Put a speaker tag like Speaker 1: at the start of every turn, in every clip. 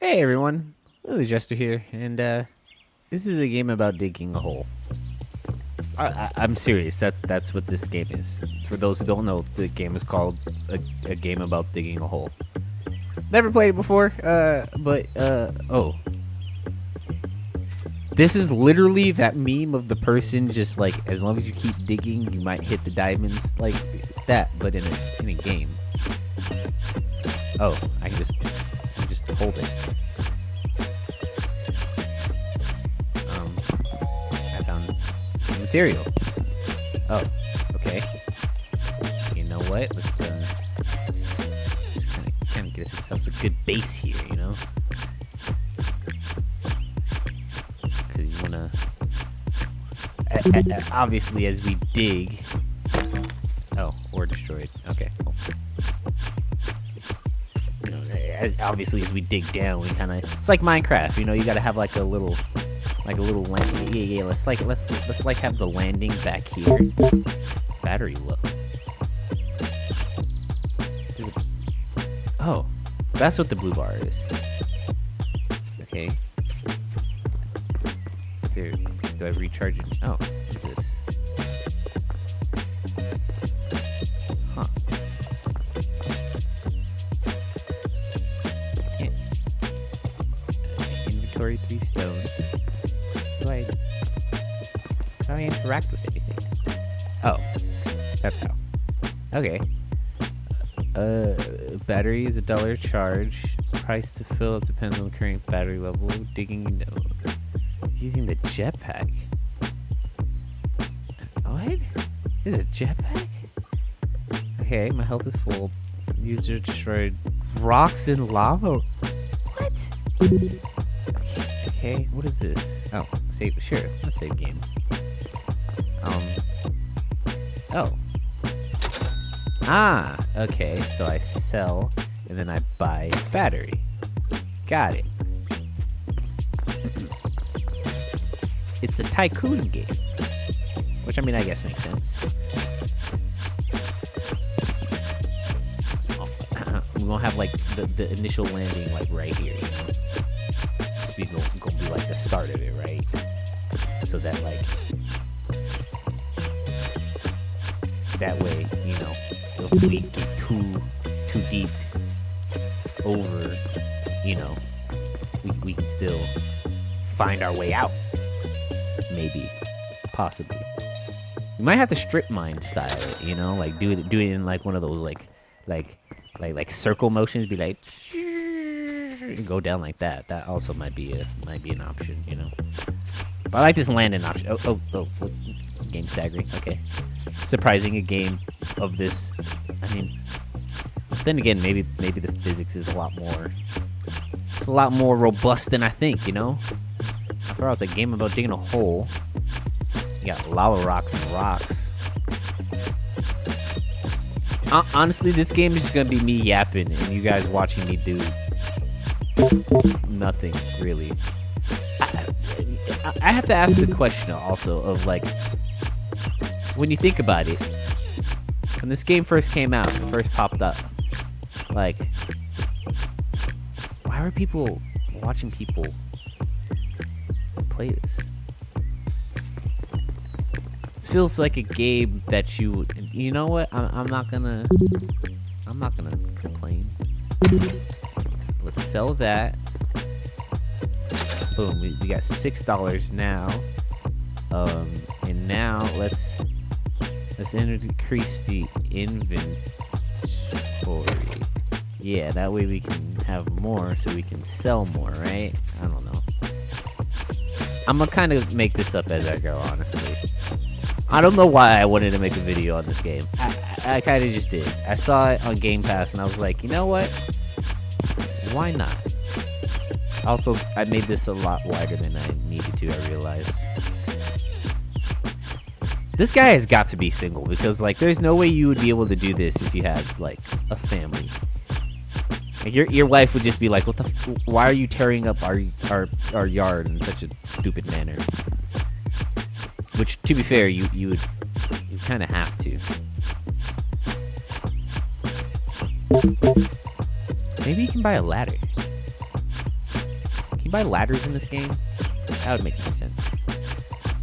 Speaker 1: Hey everyone, Lily Jester here, and this is a game about digging a hole. I'm serious. That's what this game is. For those who don't know, the game is called a game about digging a hole. Never played it before, but oh, this is literally that meme of the person just like as long as you keep digging, you might hit the diamonds like that, but in a game. Oh, I can just hold it. I found some material. Oh, okay. You know what? Let's kind of get ourselves a good base here, you know? Because you wanna obviously as we dig. Oh, ore destroyed. Okay. Cool. You know, obviously as we dig down, we kind of it's like Minecraft. You know, you gotta have like a little landing. Yeah. Let's have the landing back here. Battery low. Oh, that's what the blue bar is. Okay. Do I recharge it? Oh, what is this? Huh. Can't. Inventory 3 stone. How do I interact with anything? Oh, that's how. Okay. Battery is $1 charge. Price to fill up depends on the current battery level. Digging using the jetpack. What? This is a jetpack? Okay, my health is full. User destroyed rocks and lava. What? Okay, what is this? Oh, save. Sure, let's save game. Oh. Ah, okay, so I sell and then I buy battery. Got it. It's a tycoon game, which I mean, I guess makes sense. So, we won't have like the initial landing like right here, you know? This be gonna be like the start of it, right? So that like that way, you know, if we get too deep over, you know, we can still find our way out. Maybe, possibly. We might have to strip mine style it, you know, like do it in like one of those like circle motions. Be like, go down like that. That also might be an option, you know. But I like this landing option. Oh, game staggering. Okay, surprising a game of this. I mean, then again, maybe the physics is a lot more robust than I think, you know. After all, it's a game about digging a hole. You got lava rocks and rocks. Honestly, this game is just gonna be me yapping and you guys watching me do nothing, really. I have to ask the question also of like, when you think about it, when this game first came out, and first popped up, like, why were people watching people play this? This feels like a game that you know what? I'm not gonna complain. Let's sell that. Boom, we got $6 now. And now let's increase the inventory. Yeah, that way we can have more, so we can sell more, right? I don't know. I'm gonna kind of make this up as I go, honestly. I don't know why I wanted to make a video on this game. I kind of just did. I saw it on Game Pass, and I was like, you know what? Why not? Also, I made this a lot wider than I needed to, I realized. This guy has got to be single, because, like, there's no way you would be able to do this if you had, like, a family. Like, your wife would just be like, why are you tearing up our yard in such a stupid manner? Which, to be fair, you kind of have to. Maybe you can buy a ladder. you buy ladders in this game? That would make more sense. If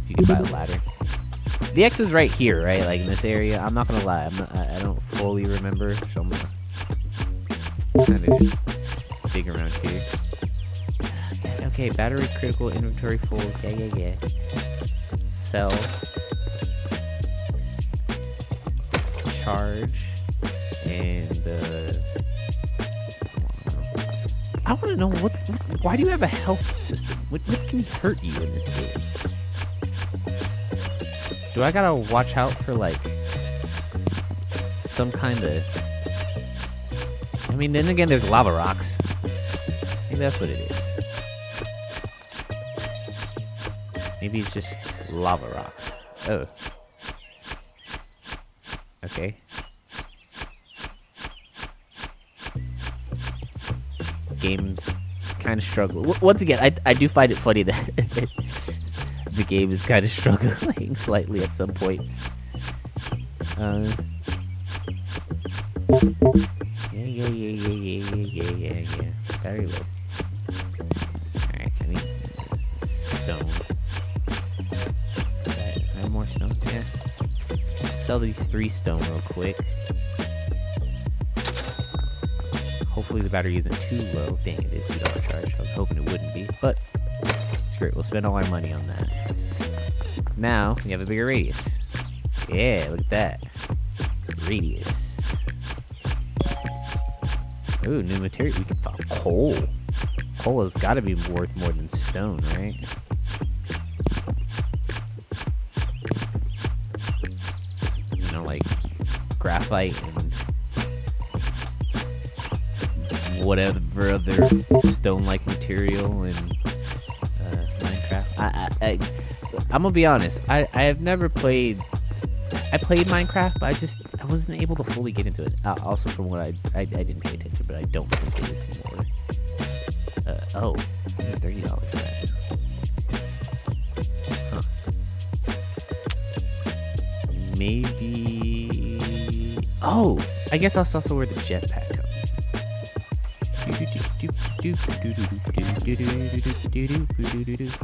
Speaker 1: you could buy a ladder. The X is right here, right? Like in this area. I'm not gonna lie. I don't fully remember. So I'm gonna kind of just dig around here. Okay, battery critical, inventory full. Yeah. Sell. Charge. And I want to know why do you have a health system? What can hurt you in this game? Do I gotta watch out for like some kind of? I mean, then again, there's lava rocks. Maybe that's what it is. Maybe it's just lava rocks. Oh. Okay. Games kind of struggle. Once again, I do find it funny that the game is kind of struggling slightly at some points. Yeah. Very low. Alright, I need stone. Right, I have more stone? Yeah. Sell these 3 stone real quick. Hopefully the battery isn't too low. Dang, it is $2 charge. I was hoping it wouldn't be, but it's great. We'll spend all our money on that. Now, we have a bigger radius. Yeah, look at that. Radius. Ooh, new material. We can find coal. Coal has got to be worth more than stone, right? You know, like graphite and whatever other stone-like material in Minecraft. I'm gonna be honest. I have never played. I played Minecraft, but I wasn't able to fully get into it. Also, from what I didn't pay attention, but I don't think it is more. Oh, $30 for that. Huh. Maybe. Oh, I guess that's also where the jetpack comes.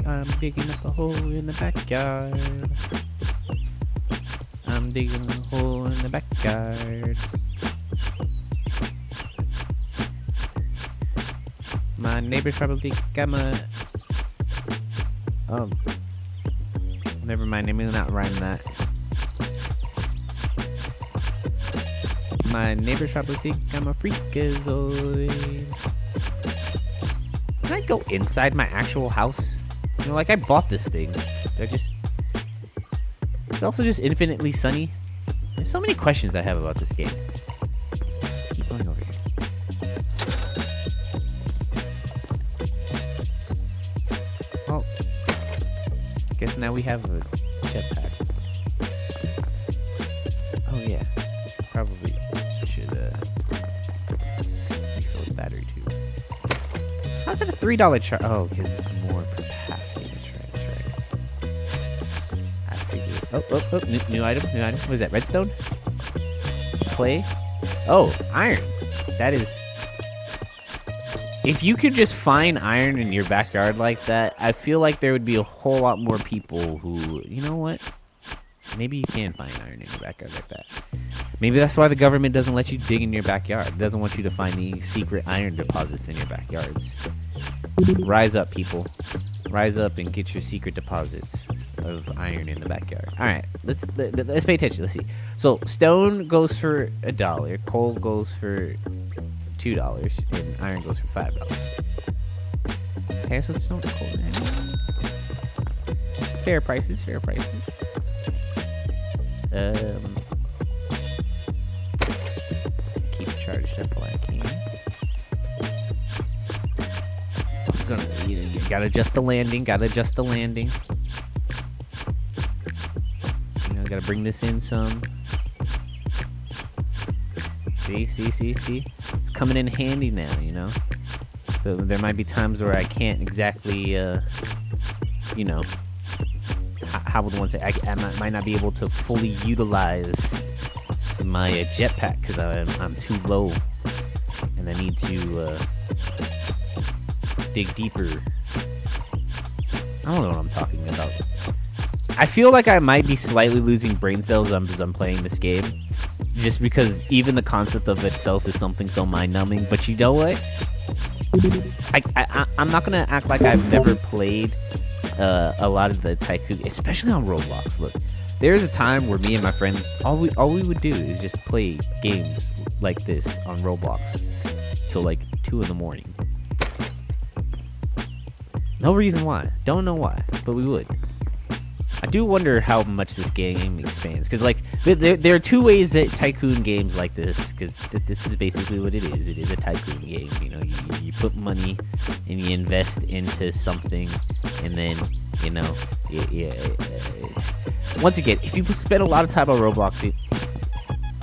Speaker 1: I'm digging up a hole in the backyard. I'm digging a hole in the backyard. My neighbors probably think I'm a... Never mind, I'm not writing that. My neighbors probably think I'm a freakazoid. Can I go inside my actual house? You know, like I bought this thing. It's also just infinitely sunny. There's so many questions I have about this game. Keep going over here. Well, guess now we have a jetpack. Oh yeah, probably should refill the battery too. How's it a $3 charge? Oh, because it's more capacity. That's right. I figured. Oh, new item. What is that? Redstone? Clay? Oh, iron. That is. If you could just find iron in your backyard like that, I feel like there would be a whole lot more people who, you know what? Maybe you can find iron in your backyard like that. Maybe that's why the government doesn't let you dig in your backyard. It doesn't want you to find the secret iron deposits in your backyards. Rise up, people. Rise up and get your secret deposits of iron in the backyard. All right, let's pay attention. Let's see. So stone goes for $1, coal goes for $2, and iron goes for $5. Okay, so stone and coal. Fair prices. Keep charged up while I can. It's gonna, you gotta adjust the landing. You know, gotta bring this in some. See? It's coming in handy now, you know? There might be times where I can't exactly, you know, how would one say? I might not be able to fully utilize my jetpack because I'm too low, and I need to dig deeper I don't know what I'm talking about. I feel like I might be slightly losing brain cells as I'm playing this game, just because even the concept of itself is something so mind-numbing. But you know what? I'm not gonna act like I've never played a lot of the Tycoon, especially on Roblox. Look, there's a time where me and my friends, all we would do is just play games like this on Roblox till like 2 in the morning. No reason why. Don't know why, but we would. I do wonder how much this game expands, because like there are 2 ways that Tycoon games like this, because this is basically what it is. It is a Tycoon game. You know, you put money and you invest into something, and then you know, once again, if you spend a lot of time on Roblox,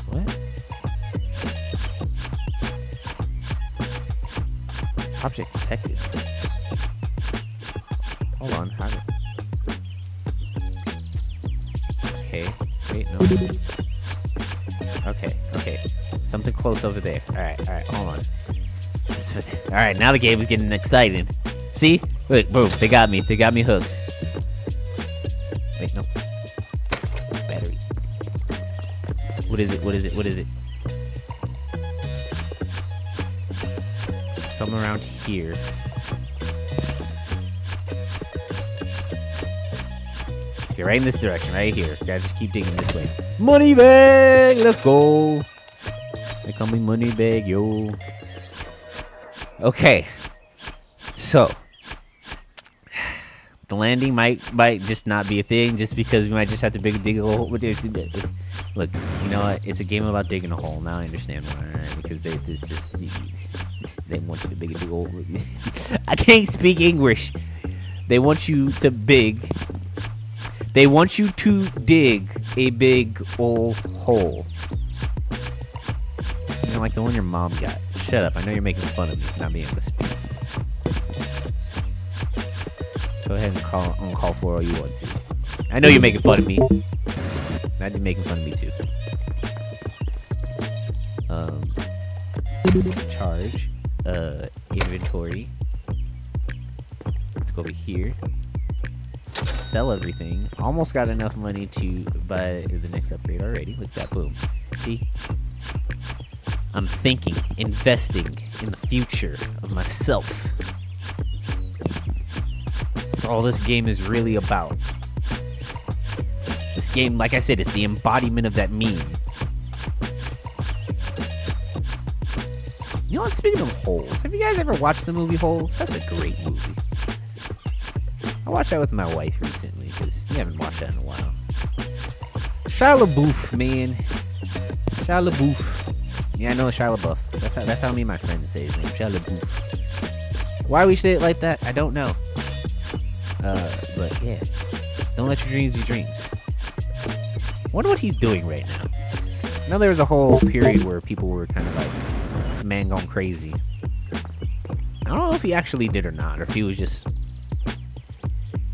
Speaker 1: what? Object detected. Hold on, how did... Okay, wait, no. Okay. Something close over there. Alright, hold on. Alright, now the game is getting exciting. See? Look, boom, they got me hooked. Wait, no. Battery. What is it? Somewhere around here. Okay, right in this direction, right here. Gotta just keep digging this way. Money bag! Let's go! They call me money bag, yo. Okay. So. The landing might just not be a thing, just because we might just have to dig a hole. Look, you know what? It's a game about digging a hole. Now I understand why, right? Because they want you to dig a big hole. I can't speak English. They want you to dig a big old hole. You know, like the one your mom got. Shut up. I know you're making fun of me for not being able to speak. Go ahead and call for all you want to. I know you're making fun of me. I'd be making fun of me too. Charge. Inventory. Let's go over here. Sell everything. Almost got enough money to buy the next upgrade already. Look at that, boom. See? I'm thinking, investing in the future of myself. That's all this game is really about. This game, like I said, is the embodiment of that meme. You know what? Speaking of Holes, have you guys ever watched the movie Holes? That's a great movie. I watched that with my wife recently because we haven't watched that in a while. Shia LaBeouf, man. Shia LaBeouf. Yeah, I know Shia LaBeouf. That's how me and my friends say his name. Shia LaBeouf. Why we say it like that, I don't know. But yeah, don't let your dreams be dreams. I wonder what he's doing right now. I know there was a whole period where people were kind of like, man gone crazy. I don't know if he actually did or not, or if he was just,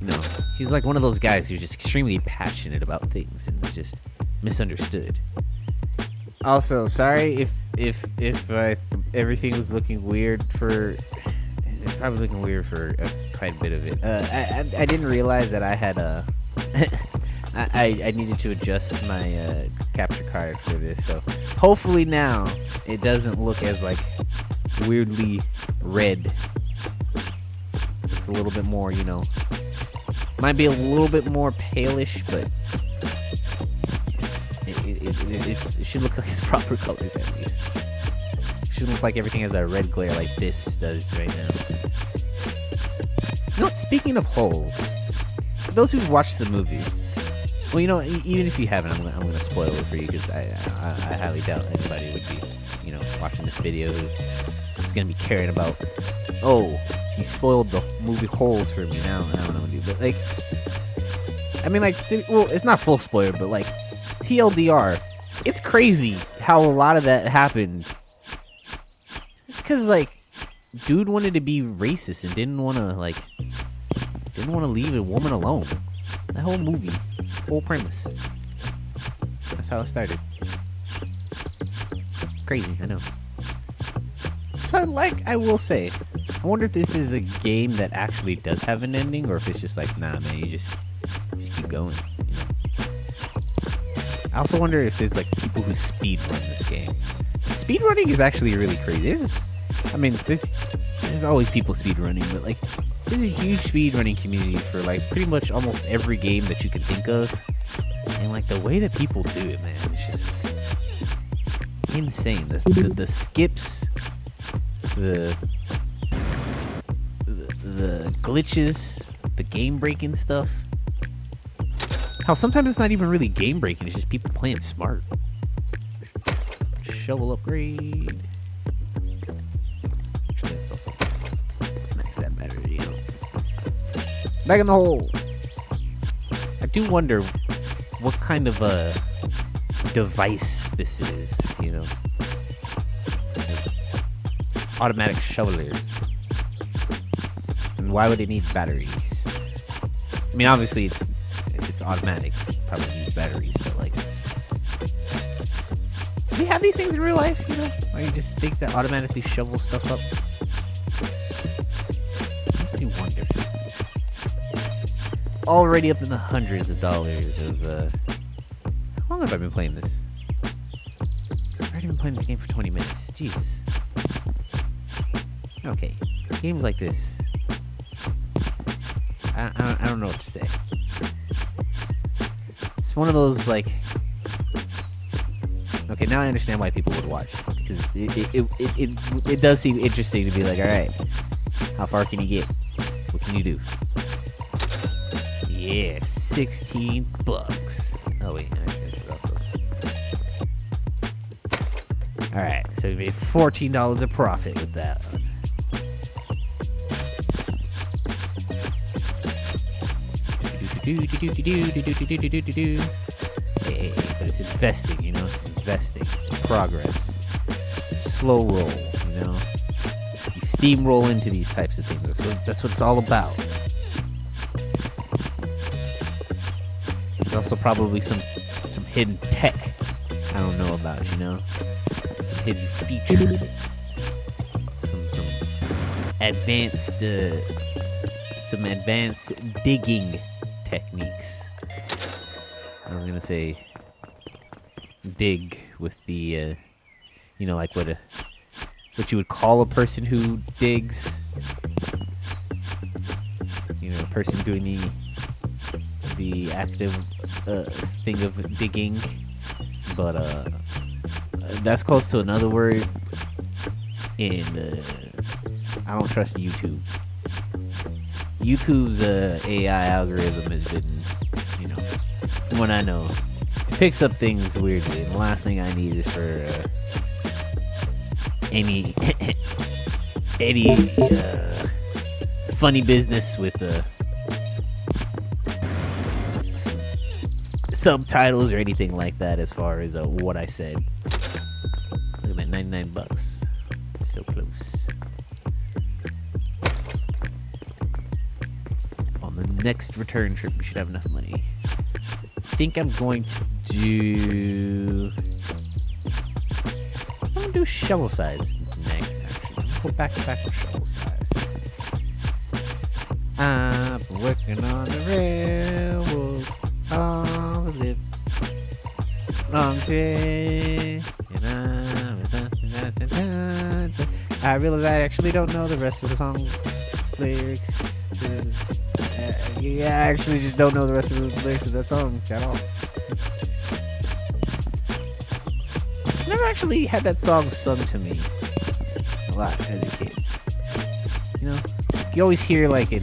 Speaker 1: you know, he's like one of those guys who's just extremely passionate about things and was just misunderstood. Also, sorry if everything was looking weird for... It's probably looking weird for quite a bit of it. I didn't realize that I had I needed to adjust my capture card for this, so hopefully now it doesn't look as like weirdly red. It's a little bit more, you know, might be a little bit more palish, but it should look like its proper colors at least. Shouldn't look like everything has a red glare like this does right now. You know what, speaking of holes, for those who've watched the movie, well, you know, even if you haven't, I'm gonna spoil it for you, because I highly doubt anybody would be, you know, watching this video who's gonna be caring about, oh, you spoiled the movie Holes for me. Now I don't know what to do, but like, I mean, like, well, it's not full spoiler, but like, TLDR, it's crazy how a lot of that happened. It's because, like, dude wanted to be racist and didn't want to leave a woman alone. That whole movie, whole premise. That's how it started. Crazy, I know. So, like, I will say, I wonder if this is a game that actually does have an ending, or if it's just like, nah, man, you just keep going. You know? I also wonder if there's like people who speed run this game. Speed running is actually really crazy. There's always people speed running, but like, there's a huge speed running community for like pretty much almost every game that you can think of, and like the way that people do it, man, it's just insane. The skips, the glitches, the game breaking stuff. How sometimes it's not even really game breaking, it's just people playing smart. Shovel upgrade. Actually, that's also max that battery, you know. Back in the hole. I do wonder what kind of a device this is, you know. Like, automatic shoveler. And why would it need batteries? I mean, obviously, if it's automatic, it probably needs batteries, but like, do we have these things in real life, you know? Or you just things that automatically shovel stuff up? I do wonder. Already up in the hundreds of dollars of, how long have I been playing this? I've already been playing this game for 20 minutes. Jesus. Okay. Games like this. I don't know what to say. It's one of those, like... Okay, now I understand why people would watch. Because it does seem interesting to be like, alright, how far can you get? What can you do? Yeah, $16. Oh wait, I should also. Alright, so we made $14 of profit with that one. Hey, but it's investing, you know, it's investing, it's progress. Slow roll, you know. You steamroll into these types of things. That's what it's all about. There's also probably some hidden tech I don't know about, you know. Some hidden feature. Some advanced digging techniques. I was gonna say dig with the you know, like what you would call a person who digs. You know, a person doing the active thing of digging, but that's close to another word, and I don't trust YouTube. YouTube's AI algorithm has been, you know, from what I know, picks up things weirdly, and the last thing I need is for any funny business with some subtitles or anything like that as far as what I said. Look at that, $99. So close. On the next return trip, we should have enough money. I think I'm going to do... I'm going to do shovel size next, actually. I'm going to go back to back with shovel size. I'm working on the railroad all the live long day. I realize I actually don't know the rest of the song lyrics. Yeah, I actually just don't know the rest of the lyrics of that song at all. I never actually had that song sung to me a lot as a kid. You know, you always hear like in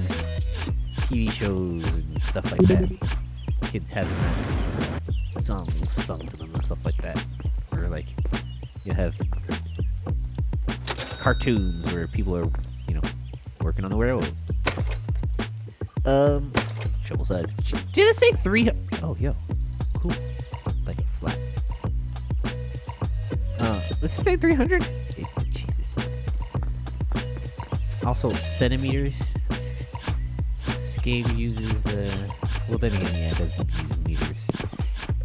Speaker 1: TV shows and stuff like that, kids having songs sung to them and stuff like that, or like you have cartoons where people are, you know, working on the railroad. Shovel size. Did it say 300? Oh, yo, cool. It's like a flat. Let's say 300. Jesus. Also centimeters. This game uses well, then again, yeah, it does use meters.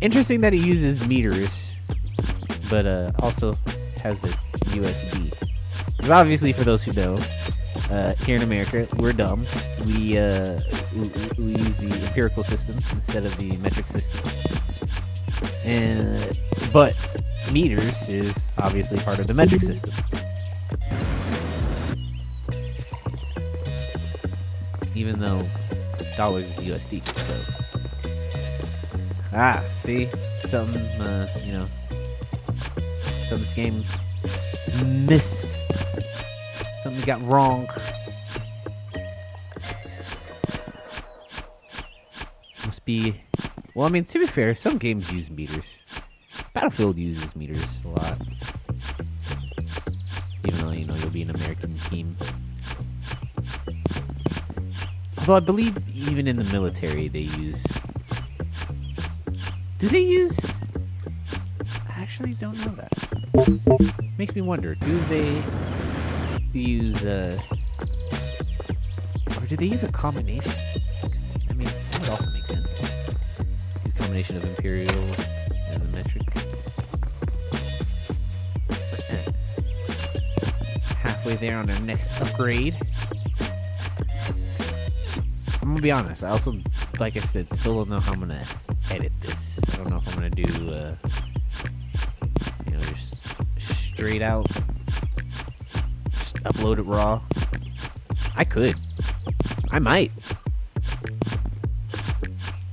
Speaker 1: Interesting that it uses meters, but also has a USB. Because obviously, for those who know, here in America, we're dumb. We use the empirical system instead of the metric system. But meters is obviously part of the metric system. Even though dollars is USD, so see, something some this game missed. Something got wrong. Must be. Well, I mean, to be fair, some games use meters. Battlefield uses meters a lot. Even though, you'll be an American team. Although I believe even in the military they use... Do they use... I actually don't know that. Makes me wonder, do they use or do they use a combination? I mean, that would also make sense. Use a combination of imperial and the metric. Halfway there on our next upgrade. I'm gonna be honest, I also, like I said, still don't know how I'm gonna edit this. I don't know if I'm gonna do just straight out upload it raw. I could. I might.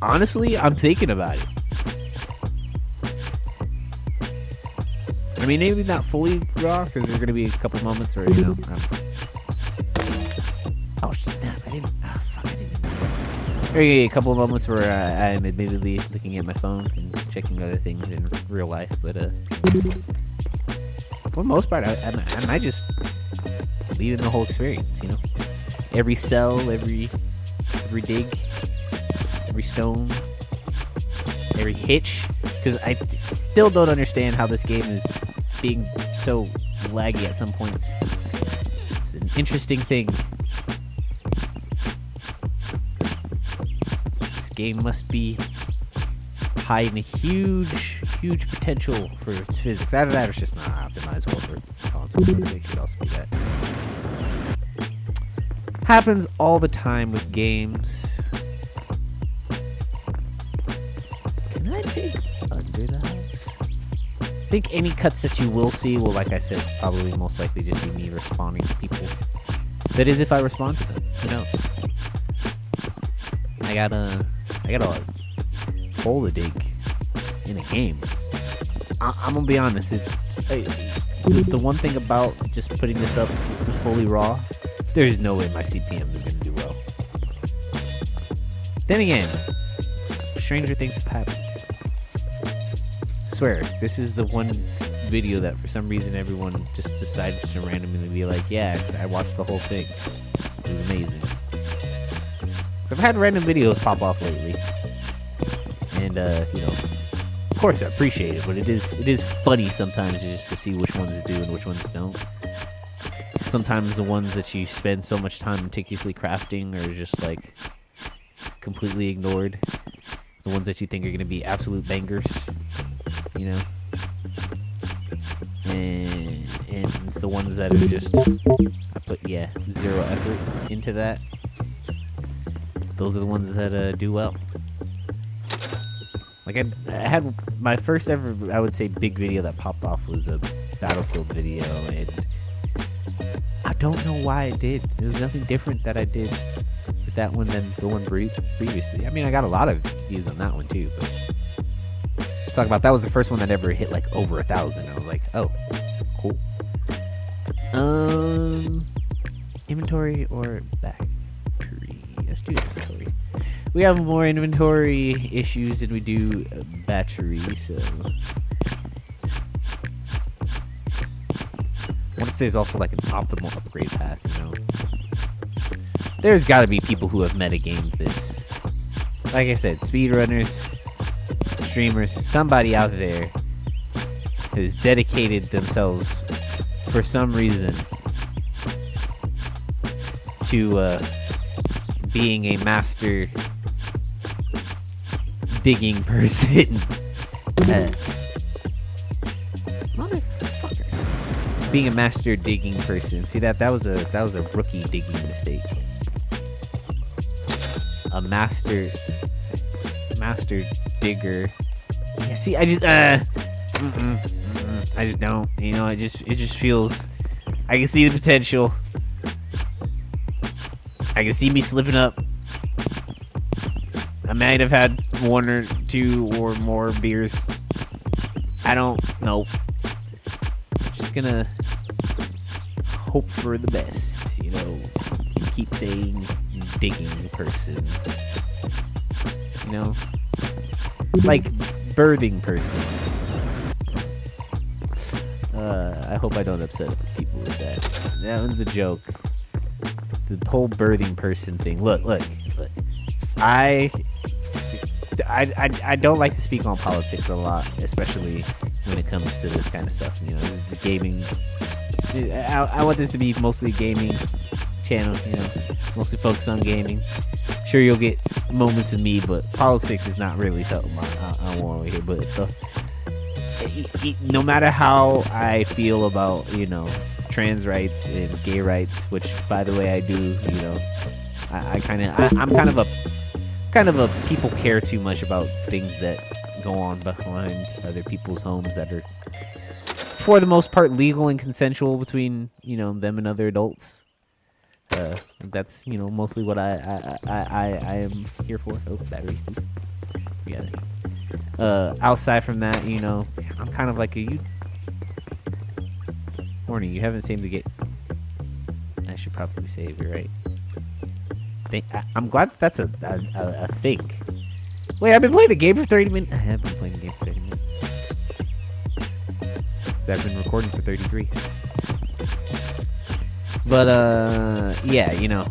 Speaker 1: Honestly, I'm thinking about it. I mean, maybe not fully raw, because there's going to be a couple moments where, oh, snap. I didn't... Oh, fuck, I didn't... There are going to be a couple of moments where I'm admittedly looking at my phone and checking other things in real life, but, for the most part, I might just... leaving the whole experience, every cell, every dig, every stone, every hitch, because I still don't understand how this game is being so laggy at some points. It's an interesting thing. This game must be hiding a huge potential for its physics. Either that or it's just not optimized well for consoles. It could also be that. Happens all the time with games. Can I dig under the house? I think any cuts that you will see will, like I said, probably most likely just be me responding to people. That is, if I respond to them. Who knows? I got a hole to dig in a game. I'm gonna be honest. The one thing about just putting this up fully raw, there's no way my CPM is gonna do well. Then again, stranger things have happened. I swear, this is the one video that for some reason everyone just decided to randomly be like, yeah, I watched the whole thing. It was amazing. So I've had random videos pop off lately. And, of course I appreciate it, but it is funny sometimes just to see which ones do and which ones don't. Sometimes the ones that you spend so much time meticulously crafting are just like completely ignored. The ones that you think are going to be absolute bangers, and it's the ones that are just, I put zero effort into that. Those are the ones that do well. Like I had my first ever, I would say, big video that popped off was a Battlefield video, and I don't know why I did. There was nothing different that I did with that one than the one previously. I mean, I got a lot of views on that one too, but talk about that was the first one that ever hit like over 1,000. I was like, oh, cool. Inventory or battery? Let's do inventory. We have more inventory issues than we do battery, so. What if there's also like an optimal upgrade path, There's gotta be people who have metagamed this. Like I said, speedrunners, streamers, somebody out there has dedicated themselves for some reason to being a master digging person. Motherfucker. being a master digging person. See that was a rookie digging mistake. A master digger. Yeah, see, I just I just don't. You know, it just feels. I can see the potential. I can see me slipping up. I might have had 1 or 2 or more beers. I don't know. Just gonna hope for the best, you know. Keep saying digging person. You know? Like birthing person. I hope I don't upset people with that. That one's a joke. The whole birthing person thing. Look. I don't like to speak on politics a lot, especially when it comes to this kind of stuff. You know, this is gaming. I want this to be mostly gaming channel. You know, mostly focus on gaming. Sure, you'll get moments of me, but politics is not really something I want to hear. But no matter how I feel about, you know, trans rights and gay rights, which by the way I do, you know, I'm kind of a people care too much about things that go on behind other people's homes that are for the most part legal and consensual between, you know, them and other adults. That's, you know, mostly what I am here for. Oh, battery. Yeah. Outside from that, you know, I'm kind of like Warning, you haven't seemed to get. I should probably save you, right? I'm glad that's a thing. Wait, I've been playing the game for 30 minutes. I have been playing the game for 30 minutes. I've been recording for 33. But yeah, you know,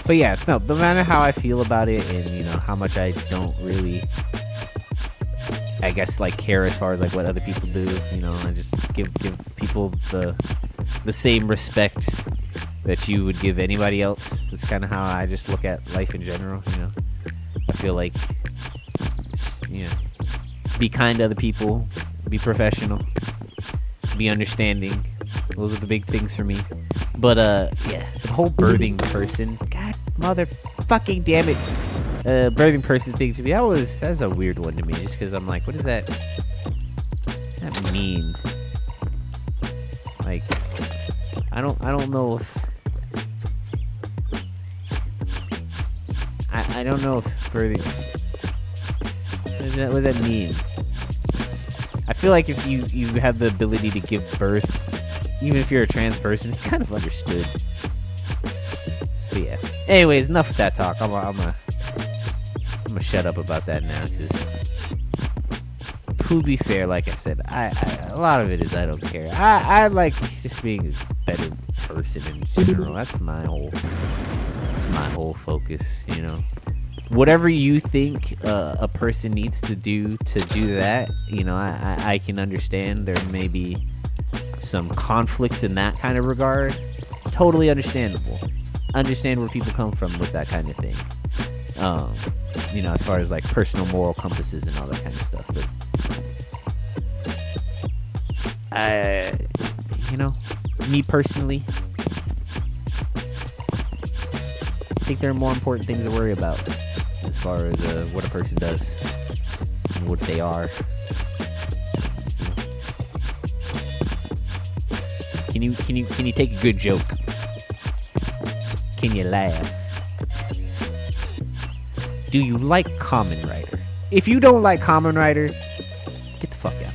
Speaker 1: but yeah, no matter how I feel about it, and you know how much I don't really, I guess, like care as far as like what other people do, you know, I just give people the same respect that you would give anybody else. That's kind of how I just look at life in general, you know. I feel like, you know, be kind to other people, be professional, be understanding. Those are the big things for me. But yeah, the whole birthing person, god mother fucking damn it, birthing person thing to me, that's a weird one to me, just because I'm like, what does that mean? Like, I don't know if I don't know if birthing, what does that mean? I feel like if you have the ability to give birth, even if you're a trans person, it's kind of understood. But yeah. Anyways, enough of that talk. I'm gonna shut up about that now, because to be fair, like I said, I a lot of it is I don't care. I like just being a better person in general. That's my whole focus, you know. Whatever you think a person needs to do that, you know, I can understand. There may be some conflicts in that kind of regard. Totally understandable. Understand where people come from with that kind of thing. You know, as far as like personal moral compasses and all that kind of stuff. But you know, me personally, I think there are more important things to worry about as far as what a person does and what they are. Can you take a good joke? Can you laugh? Do you like Kamen Rider? If you don't like Kamen Rider, get the fuck out.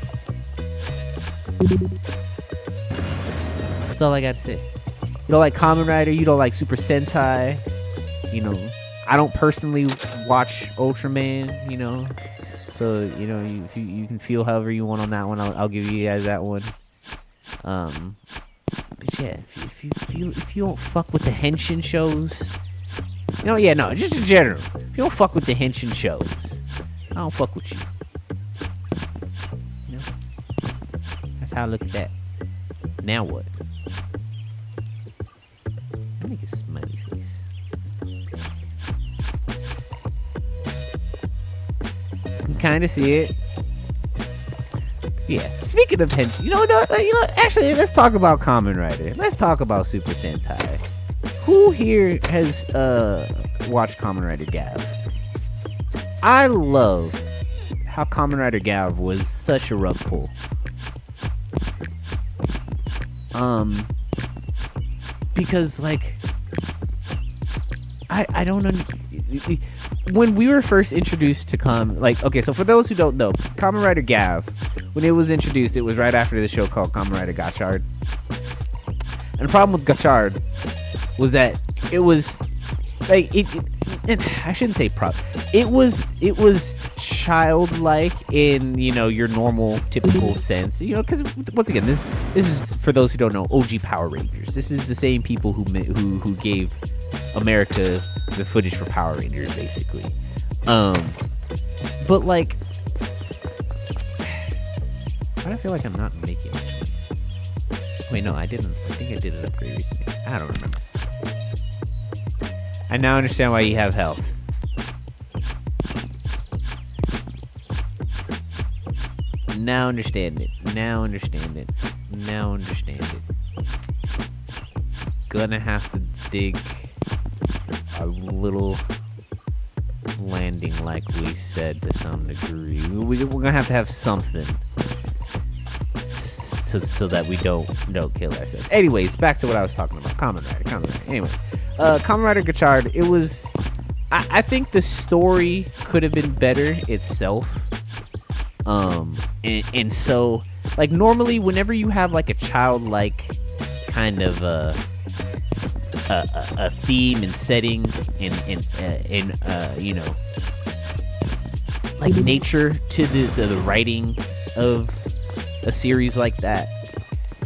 Speaker 1: That's all I got to say. You don't like Kamen Rider, you don't like Super Sentai, you know. I don't personally watch Ultraman, you know. So, you know, you can feel however you want on that one. I'll give you guys that one. But yeah, if you don't fuck with the henshin shows, you know, yeah, no, just in general, if you don't fuck with the henshin shows, I don't fuck with you. You know, that's how I look at that. Now what? Let me make a smiley face. You can kind of see it. Yeah. Speaking of henchman, actually, let's talk about Kamen Rider. Let's talk about Super Sentai. Who here has watched Kamen Rider Gav? I love how Kamen Rider Gav was such a rug pull. Because like I don't know. When we were first introduced to so for those who don't know, Kamen Rider Gav, when it was introduced, it was right after the show called Kamen Rider Gachard. And the problem with Gachard was that it was like I shouldn't say it was childlike in your normal typical sense, because once again this is for those who don't know, OG Power Rangers. This is the same people who gave America the footage for Power Rangers, basically. But like, why do I feel like I'm not making much money? Wait, no, I didn't. I think I did an upgrade recently. I don't remember. I now understand why you have health. Now understand it. Gonna have to dig a little landing like we said to some degree. We're gonna have to have something so that we don't kill ourselves. Anyways, back to what I was talking about. Kamen Rider. Anyways, Kamen Rider Gachard, it was... I think the story could have been better itself. And so, like, normally whenever you have, like, a childlike kind of a theme and setting and like nature to the writing of a series like that,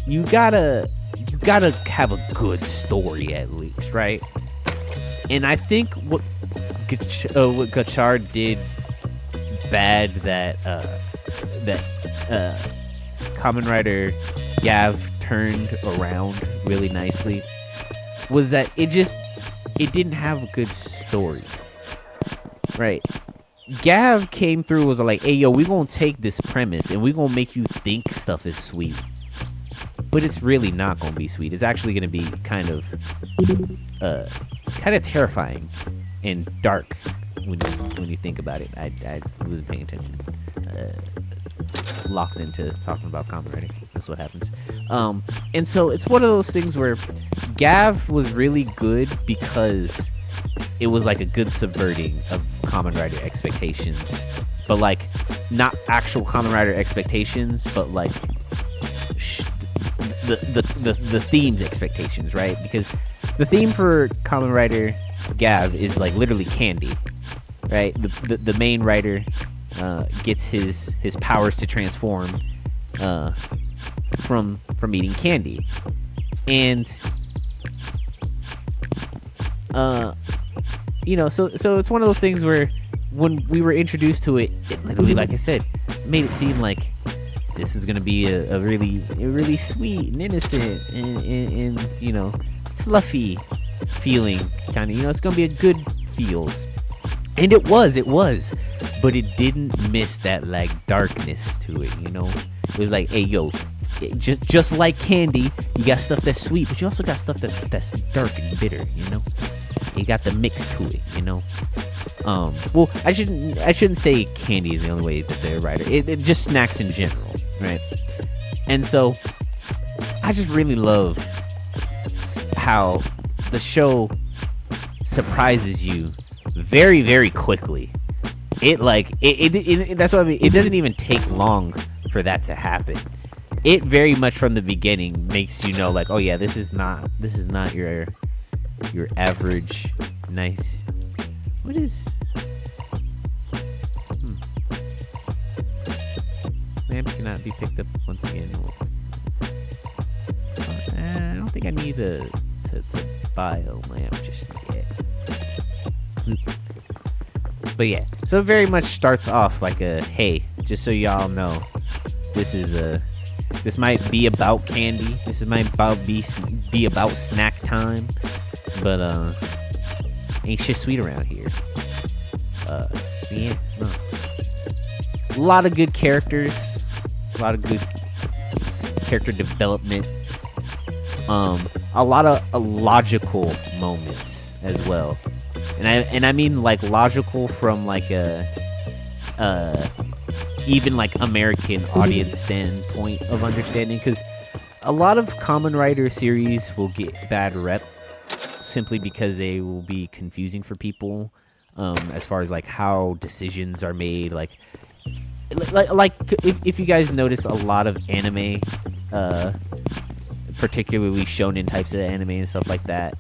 Speaker 1: you gotta have a good story at least, right? And I think what Gachard did bad that Kamen Rider Gav turned around really nicely was that it didn't have a good story, right? Gav came through, was like, hey yo, we gonna take this premise and we gonna make you think stuff is sweet, but it's really not gonna be sweet. It's actually gonna be kind of terrifying and dark when you think about it. I wasn't paying attention. Locked into talking about Kamen Rider. That's what happens. And so it's one of those things where Gav was really good because it was like a good subverting of Kamen Rider expectations, but like not actual Kamen Rider expectations, but like the theme's expectations, right? Because the theme for Kamen Rider Gav is like literally candy, right? The main writer gets his powers to transform from eating candy, and so it's one of those things where when we were introduced to it literally, like I said, made it seem like this is gonna be a really sweet and innocent and fluffy feeling kind of, it's gonna be a good feels. And it was, but it didn't miss that like darkness to it, It was like, hey yo, just like candy, you got stuff that's sweet, but you also got stuff that's dark and bitter, You got the mix to it, Well, I shouldn't say candy is the only way that they're writer. It just snacks in general, right? And so I just really love how the show surprises you very, very quickly. It that's what I mean. It doesn't even take long for that to happen. It very much from the beginning makes you know, like, oh yeah, this is not your average nice. What is? Lamp cannot be picked up once again. I don't think I need to buy a lamp just yet. But yeah, so it very much starts off like a, hey, just so y'all know, this might be about candy. This might be about snack time, but ain't shit sweet around here. Yeah, no. A lot of good characters. a lot of good character development. A lot of logical moments as well, and I mean like logical from like a even like American audience standpoint of understanding, because a lot of Kamen Rider series will get bad rep simply because they will be confusing for people, as far as like how decisions are made. Like if you guys notice, a lot of anime, particularly shonen types of anime and stuff like that,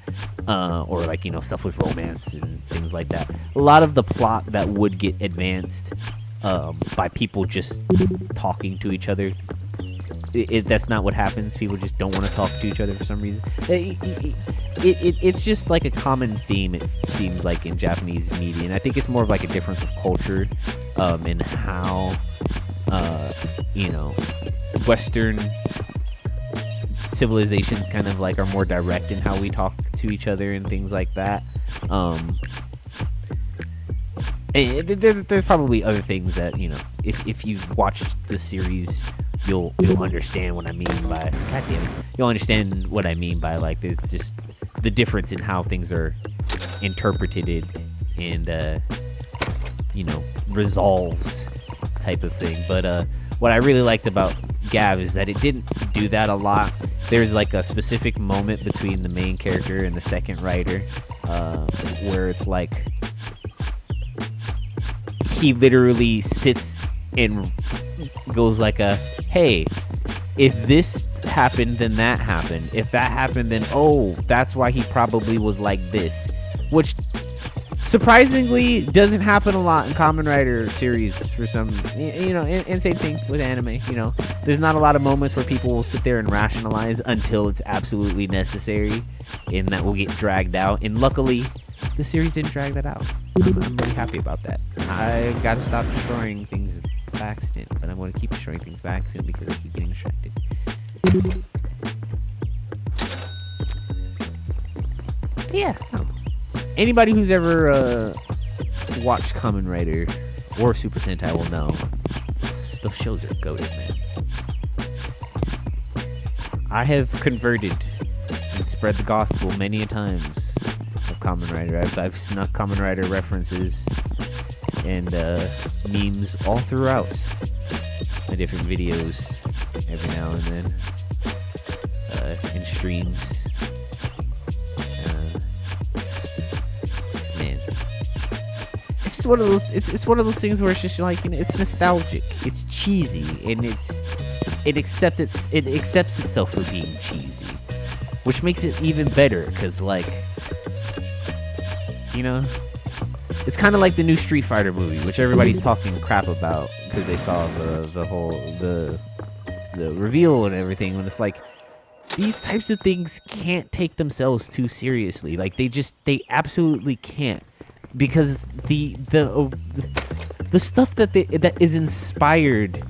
Speaker 1: or like, you know, stuff with romance and things like that, a lot of the plot that would get advanced by people just talking to each other, that's not what happens. People just don't want to talk to each other for some reason. It's just like a common theme, it seems like, in Japanese media, and I think it's more of like a difference of culture, in how you know, Western civilizations kind of like are more direct in how we talk to each other and things like that. And there's probably other things that, you know, if you've watched the series, you'll understand what I mean by, god damn it, you'll understand what I mean by, like, there's just the difference in how things are interpreted and you know, resolved type of thing. But what I really liked about Gav is that it didn't do that a lot. There's like a specific moment between the main character and the second writer, where it's like he literally sits and goes like hey, if this happened, then that happened. If that happened, then, oh, that's why he probably was like this. Which surprisingly doesn't happen a lot in Kamen Rider series for some, you know, and same thing with anime. You know, there's not a lot of moments where people will sit there and rationalize until it's absolutely necessary, and that will get dragged out. And luckily, the series didn't drag that out. I'm really happy about that. I gotta stop destroying things by accident, but I'm gonna keep destroying things by accident because I keep getting distracted. Yeah. Anybody who's ever watched Kamen Rider or Super Sentai will know those shows are goated, man. I have converted and spread the gospel many a times of Kamen Rider. I've snuck Kamen Rider references and memes all throughout my different videos every now and then, in streams. It's one of those. It's one of those things where it's just like, you know, it's nostalgic, it's cheesy, and it accepts itself for being cheesy, which makes it even better. Cause like, you know, it's kind of like the new Street Fighter movie, which everybody's talking crap about because they saw the reveal and everything. And it's like, these types of things can't take themselves too seriously. Like they absolutely can't. Because the stuff that is inspired,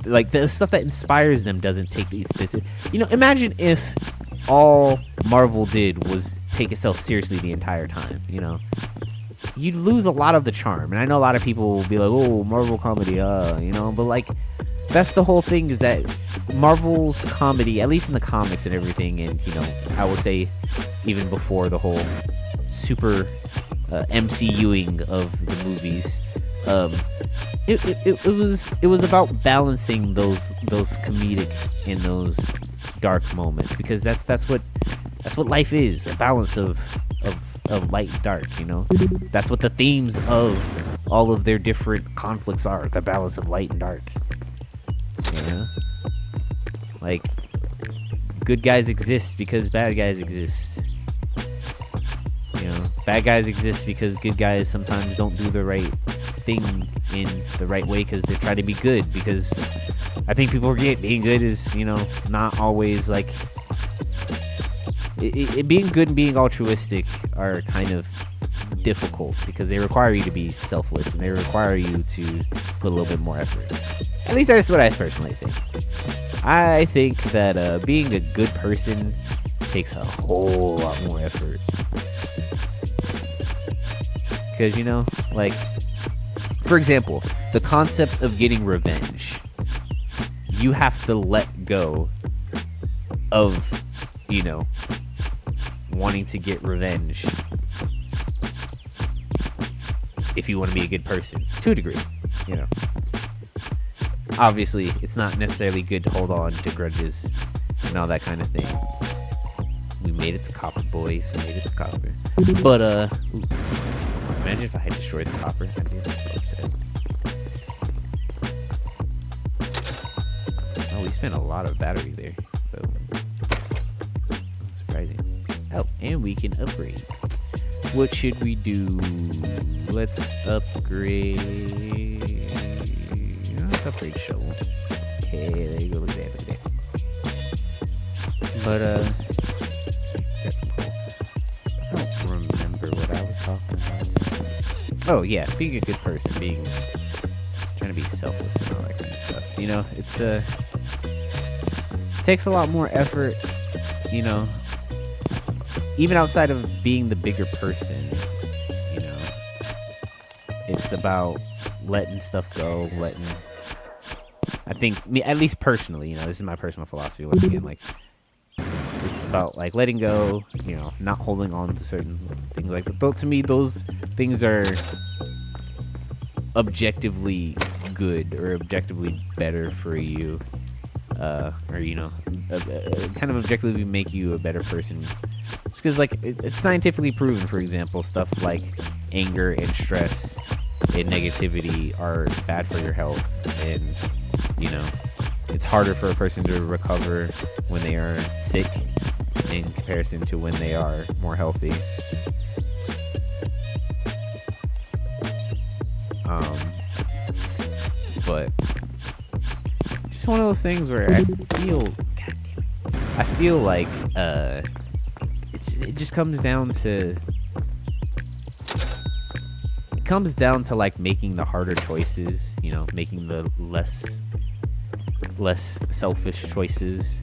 Speaker 1: like the stuff that inspires them, doesn't take this. You know, imagine if all Marvel did was take itself seriously the entire time. You know, you'd lose a lot of the charm. And I know a lot of people will be like, "Oh, Marvel comedy," you know, but like, that's the whole thing, is that Marvel's comedy, at least in the comics and everything, and, you know, I would say even before the whole super MCUing of the movies, it was about balancing those comedic and those dark moments, because that's what life is, a balance of light and dark. You know, that's what the themes of all of their different conflicts are, the balance of light and dark. You know, like, good guys exist because bad guys exist. You know, bad guys exist because good guys sometimes don't do the right thing in the right way because they try to be good. Because I think people forget being good is, you know, not always like being good and being altruistic are kind of difficult because they require you to be selfless and they require you to put a little bit more effort. At least that's what I personally think. I think that being a good person takes a whole lot more effort. Because, you know, like, for example, the concept of getting revenge. you have to let go of, you know, wanting to get revenge if you want to be a good person, to a degree, you know. Obviously, it's not necessarily good to hold on to grudges and all that kind of thing. We made it to copper, boys. We made it to copper. But, ooh, imagine if I had destroyed the copper. I'd be so upset. Oh, we spent a lot of battery there. Boom. Surprising. Oh, and we can upgrade. What should we do? Let's upgrade. Let's upgrade shovel. Okay, there you go. Look at that. Look at that. But, that's cool. I don't remember what I was talking about. Oh, yeah. Being a good person. Trying to be selfless and all that kind of stuff. You know, it takes a lot more effort, you know, even outside of being the bigger person, you know. It's about letting stuff go, I think, at least personally, you know, this is my personal philosophy once again, like, it's about, like, letting go, you know, not holding on to certain things. Like, though, to me, those things are objectively good or objectively better for you, or, you know, kind of objectively make you a better person. Just because, like, it's scientifically proven, for example, stuff like anger and stress and negativity are bad for your health, and, you know, it's harder for a person to recover when they are sick in comparison to when they are more healthy. But just one of those things where I feel like it just comes down to like making the harder choices, you know, making the less selfish choices,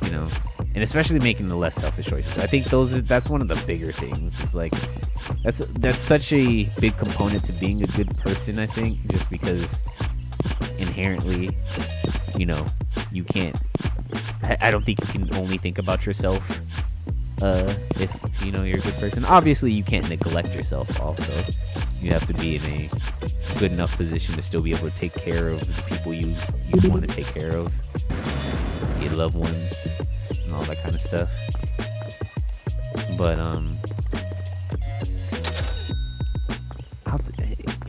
Speaker 1: you know, and especially making the less selfish choices. I think that's one of the bigger things. It's like that's such a big component to being a good person, I think, just because inherently, you know, you can't, I don't think you can only think about yourself if, you know, you're a good person. Obviously, you can't neglect yourself also. You have to be in a good enough position to still be able to take care of the people you want to take care of, your loved ones, and all that kind of stuff. But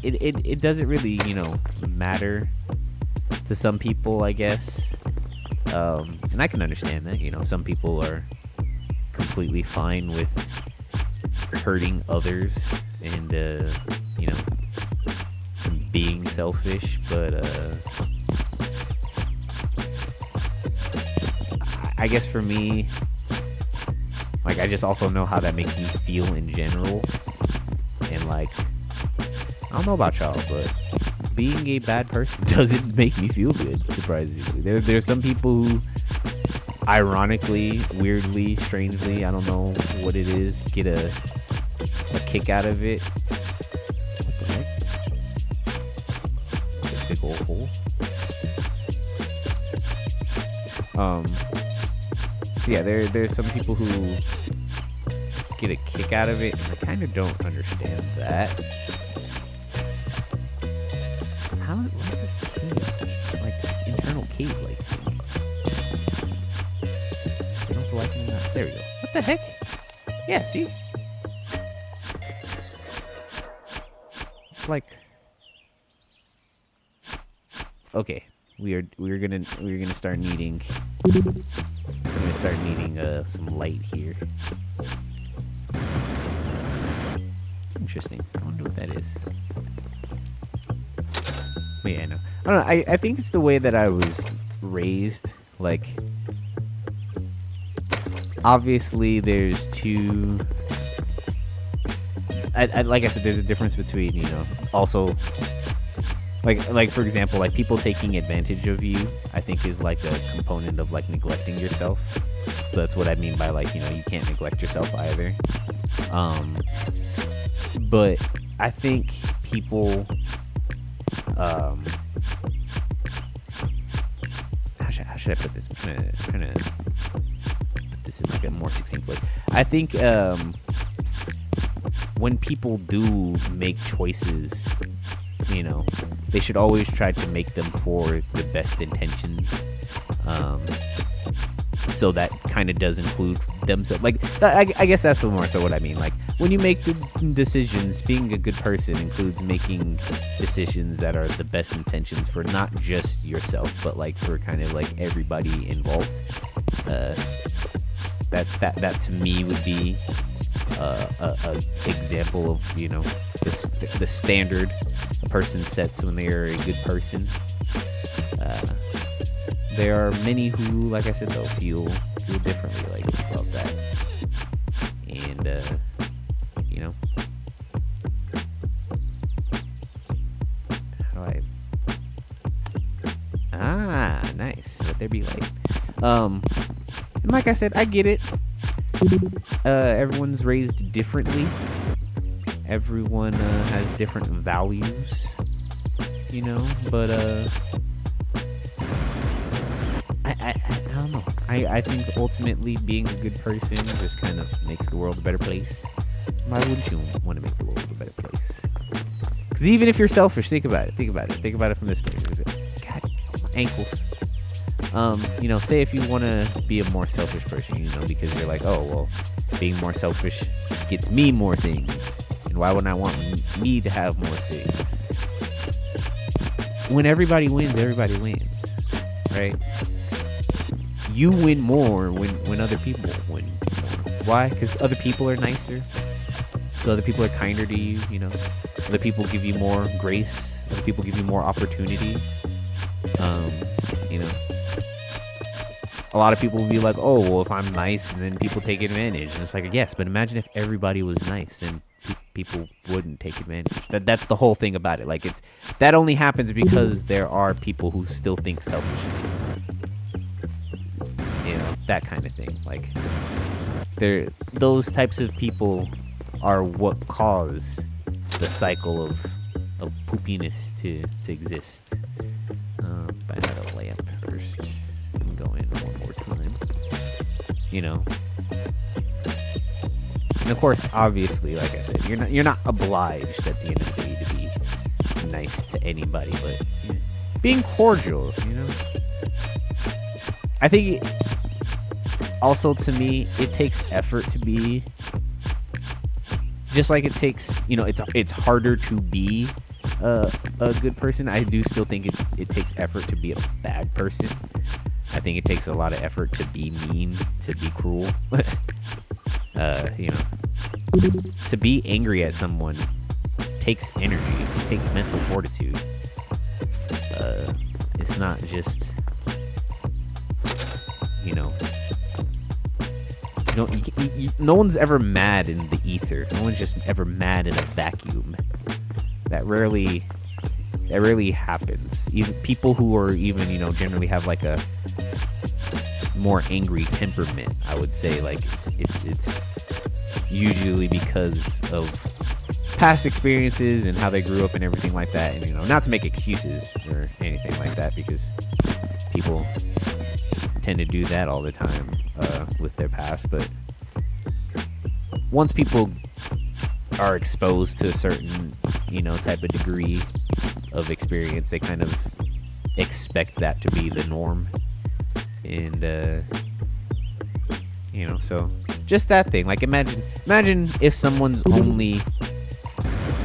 Speaker 1: it doesn't really, you know, matter to some people, I guess. And I can understand that, you know, some people are completely fine with hurting others and, you know, being selfish, but I guess for me, like, I just also know how that makes me feel in general, and, like, I don't know about y'all, but being a bad person doesn't make me feel good, surprisingly. There's some people who, ironically, weirdly, strangely, I don't know what it is, get a kick out of it. What the heck? A big old hole. Yeah, there's some people who get a kick out of it, and I kind of don't understand that. What is this cave? Like, this internal cave-like thing. And also, why can I not? There we go. What the heck? Yeah, see? It's like, okay, we're gonna start needing. We're gonna start needing some light here. Interesting. I wonder what that is. But yeah, no. I don't know. I think it's the way that I was raised. Like, obviously, there's two. Like I said, there's a difference between, you know, also, like for example, like people taking advantage of you, I think is like a component of like neglecting yourself. So that's what I mean by, like, you know, you can't neglect yourself either. But I think people, how should I put this? I'm trying to put this in like a more succinct way. I think when people do make choices, you know, they should always try to make them for the best intentions. So that kind of does include themselves. Like, I guess that's more so what I mean. Like, when you make good decisions, being a good person includes making decisions that are the best intentions for not just yourself, but like for kind of like everybody involved. That to me would be a example of, you know, the standard a person sets when they are a good person. There are many who, like I said, though, feel differently like about that, and you know, how do I? Nice. Let there be light. And like I said, I get it. Everyone's raised differently. Everyone has different values, you know, but I don't know. I think ultimately being a good person just kind of makes the world a better place. Why wouldn't you want to make the world a better place? Because even if you're selfish, think about it from this perspective. God, ankles. You know, say if you want to be a more selfish person, you know, because you're like, oh, well, being more selfish gets me more things. And why wouldn't I want me to have more things? When everybody wins, right? You win more when other people win more. Why? Because other people are nicer. So other people are kinder to you, you know. Other people give you more grace. Other people give you more opportunity. You know. A lot of people will be like, oh, well, if I'm nice, and then people take advantage. And it's like, yes, but imagine if everybody was nice, then people wouldn't take advantage. That's the whole thing about it. Like, that only happens because there are people who still think selfishly. You know, that kind of thing. Like, those types of people are what cause the cycle of poopiness to exist. But I had a lamp first. Go in one more time. You know. And of course, obviously, like I said, you're not obliged at the end of the day to be nice to anybody, but being cordial, you know. I think also, to me, it takes effort to be, just like it takes, you know, it's harder to be a good person. I do still think it takes effort to be a bad person. I think it takes a lot of effort to be mean, to be cruel. You know, to be angry at someone takes energy, it takes mental fortitude. It's not just, you know, no one's ever mad in the ether. No one's just ever mad in a vacuum. That rarely happens. Even people who are even, you know, generally have like a more angry temperament, I would say, like it's usually because of past experiences and how they grew up and everything like that. And, you know, not to make excuses or anything like that, because people tend to do that all the time with their past. But once people are exposed to a certain, you know, type of degree of experience, they kind of expect that to be the norm. And you know, so just that thing. Like, imagine if someone's only,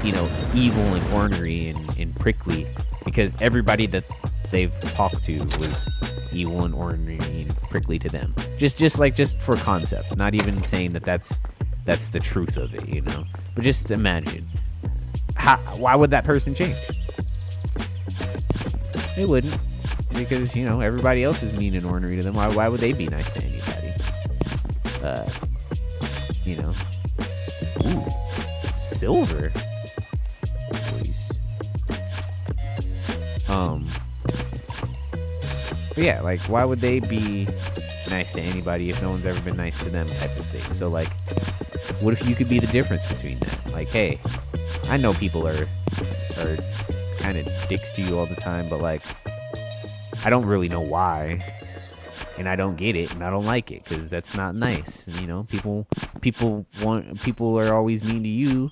Speaker 1: you know, evil and ornery and prickly because everybody that they've talked to was evil and ornery and prickly to them. Just for concept, not even saying that's the truth of it, you know. But just imagine, why would that person change? They wouldn't, because, you know, everybody else is mean and ornery to them. Why would they be nice to anybody? You know. Ooh, silver. Please. But yeah, like, why would they be nice to anybody if no one's ever been nice to them, type of thing? So, like, what if you could be the difference between that? Like, hey, I know people are kind of dicks to you all the time, but, like, I don't really know why. and I don't get it, and I don't like it, because that's not nice. And, you know, people are always mean to you,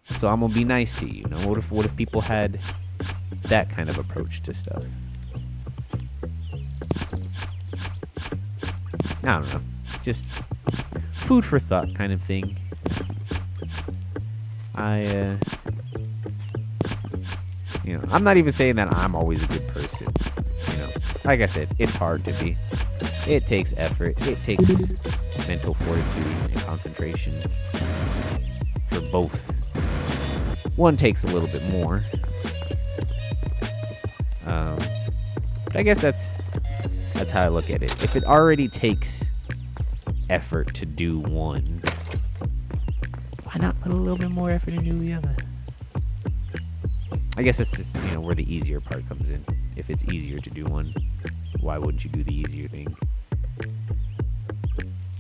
Speaker 1: so I'm gonna be nice to you. You know, what if people had that kind of approach to stuff? I don't know, just food for thought kind of thing. You know, I'm not even saying that I'm always a good person. You know, like I said, it's hard to be. It takes effort. It takes mental fortitude and concentration for both. One takes a little bit more. But I guess that's how I look at it. If it already takes effort to do one, why not put a little bit more effort into the other? I guess that's just, you know, where the easier part comes in. If it's easier to do one, why wouldn't you do the easier thing?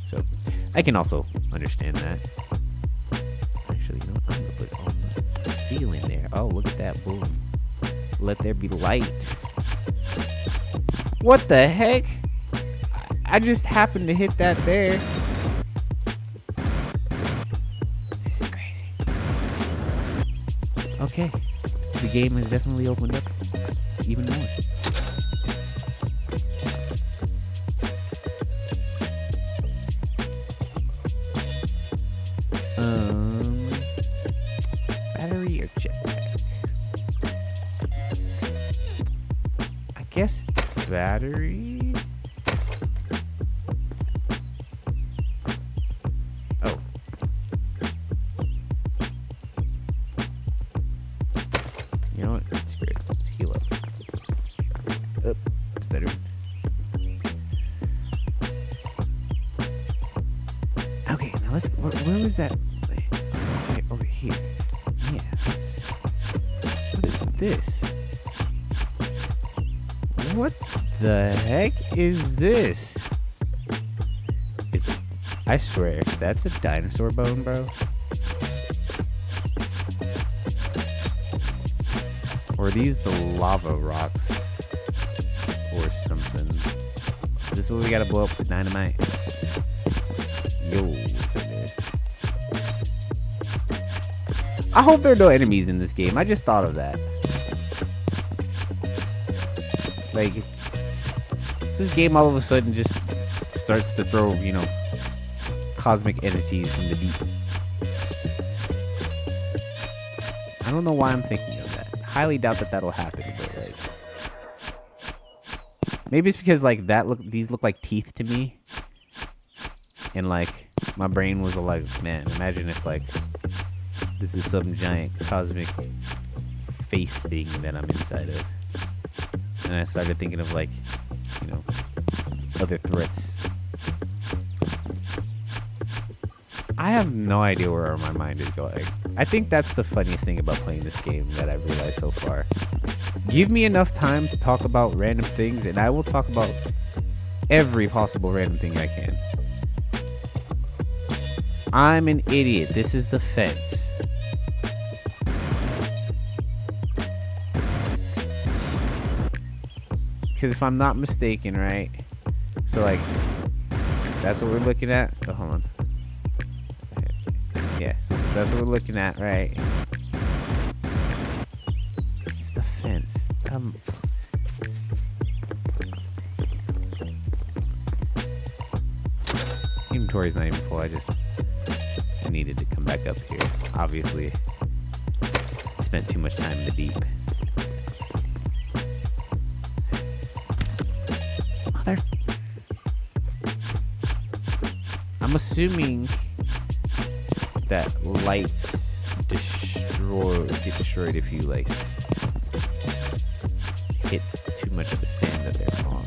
Speaker 1: So, I can also understand that. Actually, you know what? I'm gonna put it on the ceiling there. Oh, look at that. Boom. Let there be light. What the heck? I just happened to hit that there. This is crazy. Okay. The game has definitely opened up even more. Battery or jetpack? I guess battery. Oh. You know what? Screw it. Let's heal up. Up. It's better. Okay, now let's. Where was that? Okay, over here. Yeah. What is this? What the heck is this? I swear, that's a dinosaur bone, bro. Or are these the lava rocks? Or something. Is this what we gotta blow up with dynamite? Yo, what's that there? I hope there are no enemies in this game. I just thought of that. Like, if this game all of a sudden just starts to throw, you know, cosmic entities from the deep. I don't know why I'm thinking of that. Highly doubt that that'll happen, but like, maybe it's because like these look like teeth to me, and like my brain was like, man, imagine if like this is some giant cosmic face thing that I'm inside of, and I started thinking of like, you know, other threats. I have no idea where my mind is going. I think that's the funniest thing about playing this game that I've realized so far. Give me enough time to talk about random things, and I will talk about every possible random thing I can. I'm an idiot. This is the fence. Because if I'm not mistaken, right? So, like, that's what we're looking at. Oh, hold on. Yeah, so that's what we're looking at, right? It's the fence. Inventory's not even full. I needed to come back up here. Obviously, spent too much time in the deep. Mother. I'm assuming that lights get destroyed if you like hit too much of the sand that they're on.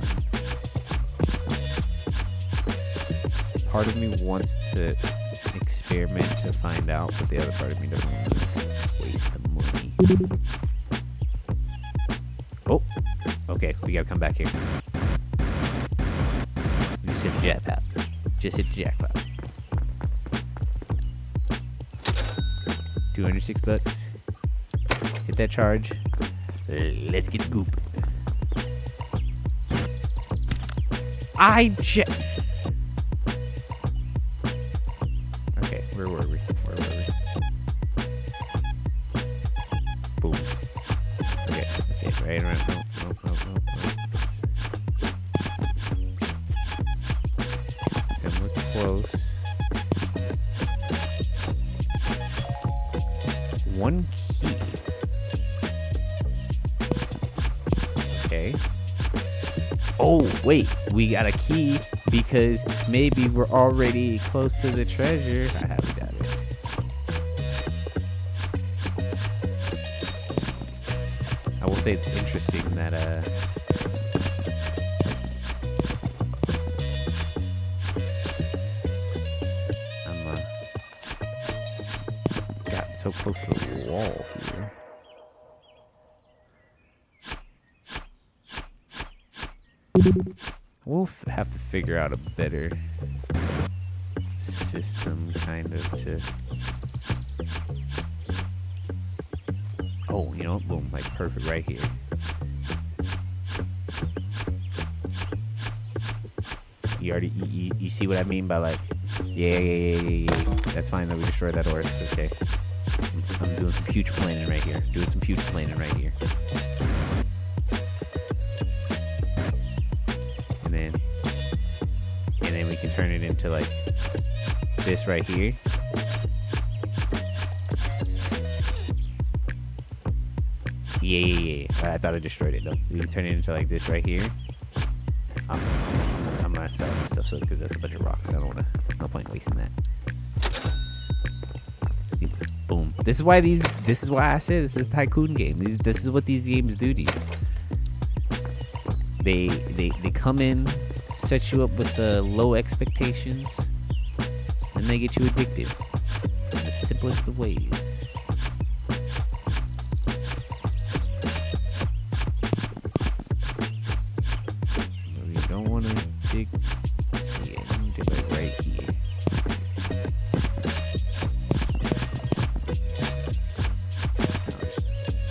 Speaker 1: Part of me wants to experiment to find out, but the other part of me doesn't want to waste the money. Oh, okay, we gotta come back here. Just hit the jackpot. Just hit the jackpot. $206. Hit that charge. Let's get the goop. Okay, where were we? Boom. Okay, right around. No. Similar close. One key. Okay. Oh, wait. We got a key because maybe we're already close to the treasure. I haven't got it. I will say it's interesting that I'm gotten so close to the wall here. We'll have to figure out a better system, kind of, to... Oh, you know, boom, like perfect right here. You see what I mean by like, yeah. That's fine that we destroyed that horse. Okay. I'm doing some future planning right here. And then we can turn it into like this right here. Yeah. I thought I destroyed it though. We can turn it into like this right here. I'm gonna sell my stuff because that's a bunch of rocks. I don't wanna. No point in wasting that. See, boom. This is why I said this is a tycoon game. This is what these games do to you. They come in, set you up with the low expectations, and they get you addicted in the simplest of ways. You don't want to dig. Yeah, let me do it right here.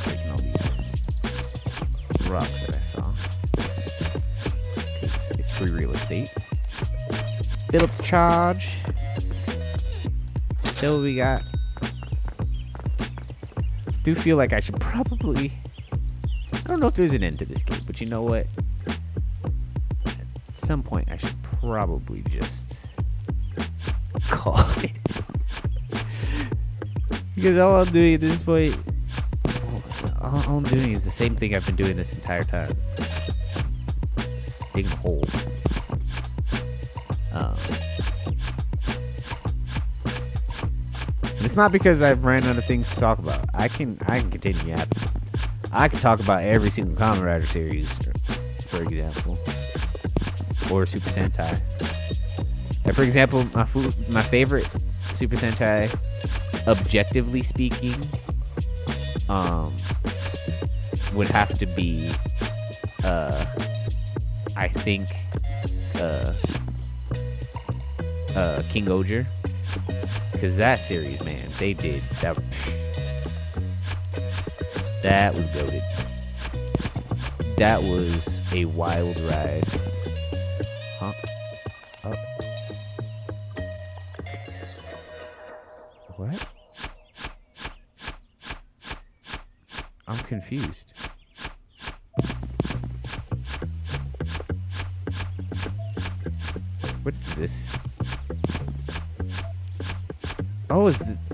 Speaker 1: Taking all these rocks that I saw. It's free real estate. Fill up the charge. So what we got. Do feel like I should probably... I don't know if there's an end to this game, but you know what? At some point, I should probably just call it. Because all I'm doing at this point... All I'm doing is the same thing I've been doing this entire time. Digging a hole. It's not because I've ran out of things to talk about. I can continue yapping. I can talk about every single Kamen Rider series, for example, or Super Sentai. And for example, my favorite Super Sentai, objectively speaking, would have to be, I think, King Oger. Because that series, man, they did that. That was goated. That was a wild ride. Huh? Oh. What? I'm confused. What is this? Oh,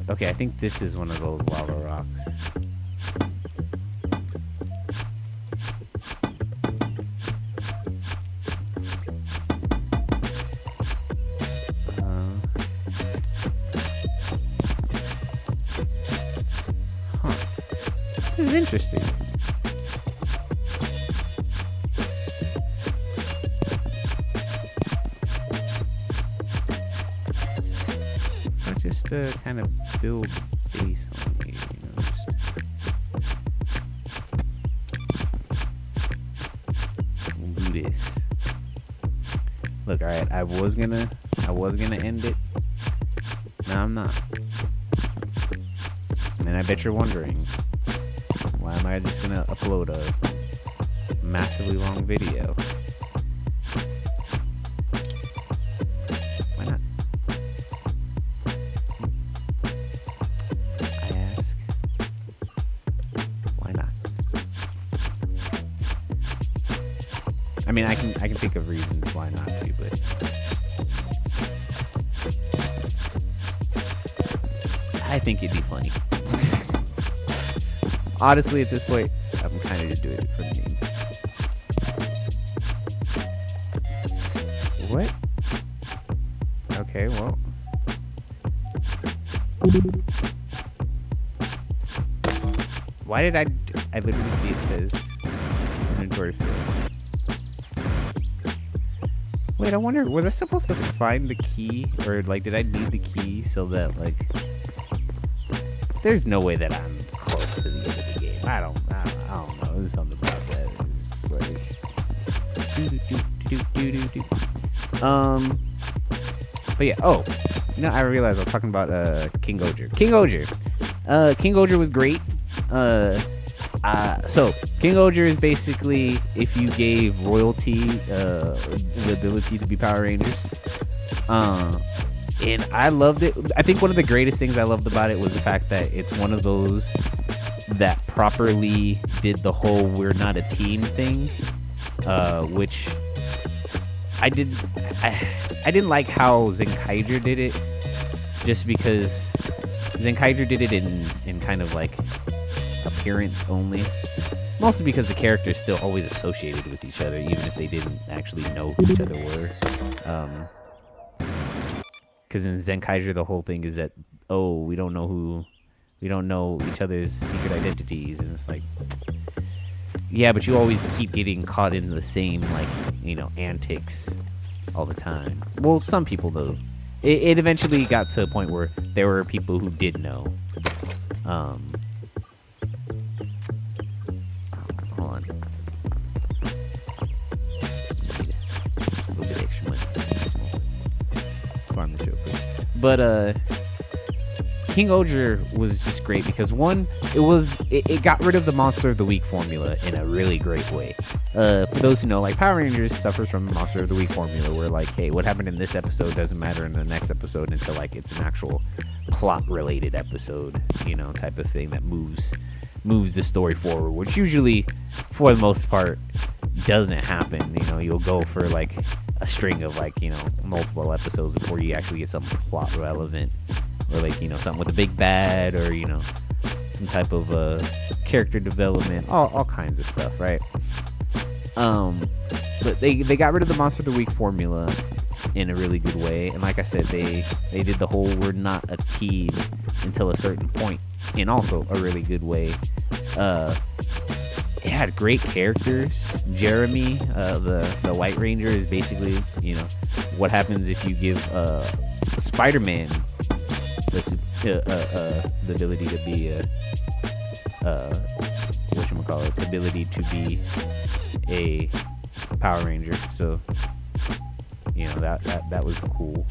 Speaker 1: okay, I think this is one of those lava rocks. This is interesting. Just to kind of build base on here, you know. We'll do this. Look, all right. I was gonna end it. No, I'm not. And I bet you're wondering, why am I just gonna upload a massively long video? I mean, I can think of reasons why not to, but I think it'd be funny. Honestly, at this point, I'm kind of just doing it for the meme. What? Okay, well. Why did I literally see it says inventory filled. Wait, I wonder, was I supposed to find the key? Or, like, did I need the key so that, like... There's no way that I'm close to the end of the game. I don't know. There's something about that. It's just like... But yeah, oh. You know, I realized I was talking about King Oger. King Oger was great. So King Oger is basically if you gave royalty the ability to be Power Rangers. And I loved it. I think one of the greatest things I loved about it was the fact that it's one of those that properly did the whole "we're not a team" thing, which I didn't like how Zenkaiger did it, just because Zenkaiger did it in kind of like appearance only, mostly because the characters still always associated with each other, even if they didn't actually know who each other were. Because in Zenkaiger, the whole thing is that, oh, we don't know each other's secret identities, and it's like, yeah, but you always keep getting caught in the same, like, you know, antics all the time. Well, some people, though. It eventually got to a point where there were people who did know. Hold on. Need a little bit extra money. Farm this real quick. But, King Oger was just great because one, it got rid of the Monster of the Week formula in a really great way. For those who know, like Power Rangers suffers from Monster of the Week formula, where like, hey, what happened in this episode doesn't matter in the next episode until like it's an actual plot-related episode, you know, type of thing that moves the story forward, which usually, for the most part, doesn't happen. You know, you'll go for like a string of like, you know, multiple episodes before you actually get something plot relevant. Or like, you know, something with a big bad, or, you know, some type of character development, all kinds of stuff, right? But they got rid of the Monster of the Week formula in a really good way, and like I said, they did the whole "we're not a team" until a certain point in also a really good way. It had great characters. Jeremy, the White Ranger, is basically, you know, what happens if you give Spider-Man the ability to be the ability to be a Power Ranger. So, you know, that was cool.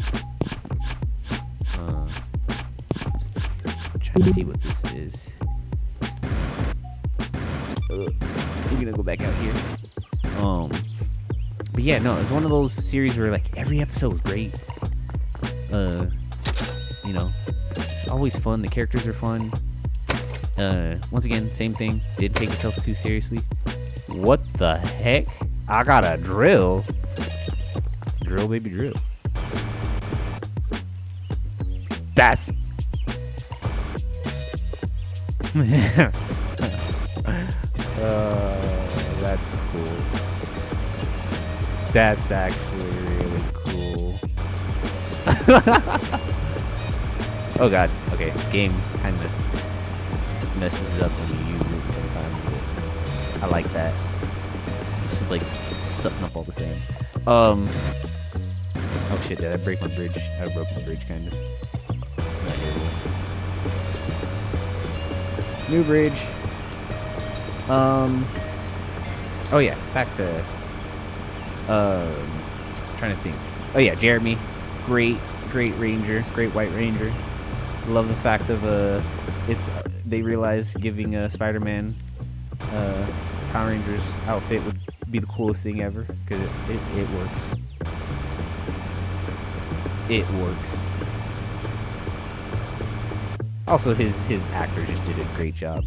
Speaker 1: I'm trying to see what this is. I'm gonna go back out here. But yeah, no, it's one of those series where like every episode was great. You know, it's always fun. The characters are fun. Once again, same thing. Didn't take itself too seriously. What the heck? I got a drill. Drill, baby, drill. That's... that's cool. That's actually really cool. Oh god, okay, game kind of messes up when you use it sometimes, but I like that. It's just like sucking up all the sand. Oh shit, did I break my bridge? I broke my bridge, kind of. New bridge. Oh yeah, back to, trying to think. Oh yeah, Jeremy, great Ranger, great White Ranger. Love the fact of they realize giving Spider-Man Power Rangers outfit would be the coolest thing ever, because it works. It works. Also, his actor just did a great job.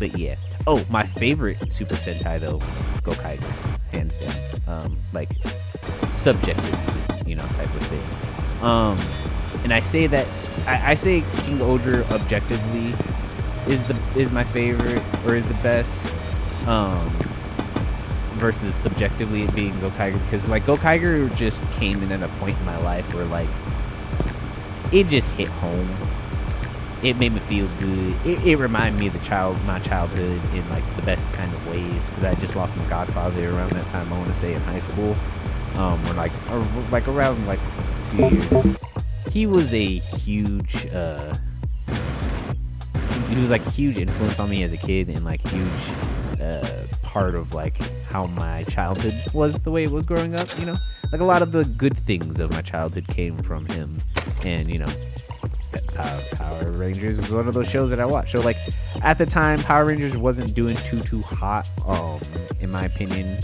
Speaker 1: But yeah. Oh, my favorite Super Sentai though, Gokaiger, hands down. Like subjectively, type of thing. And I say that I say King Odra objectively is my favorite or is the best. Versus subjectively it being Gokaiger, because like Gokaiger just came in at a point in my life where like it just hit home. It made me feel good. It reminded me of my childhood in like the best kind of ways, because I just lost my godfather around that time. I want to say in high school, or around like a few years ago. He was a huge he was like a huge influence on me as a kid, and like huge part of like how my childhood was the way it was growing up. Like a lot of the good things of my childhood came from him. And Power Rangers was one of those shows that I watched. So like at the time, Power Rangers wasn't doing too hot, in my opinion.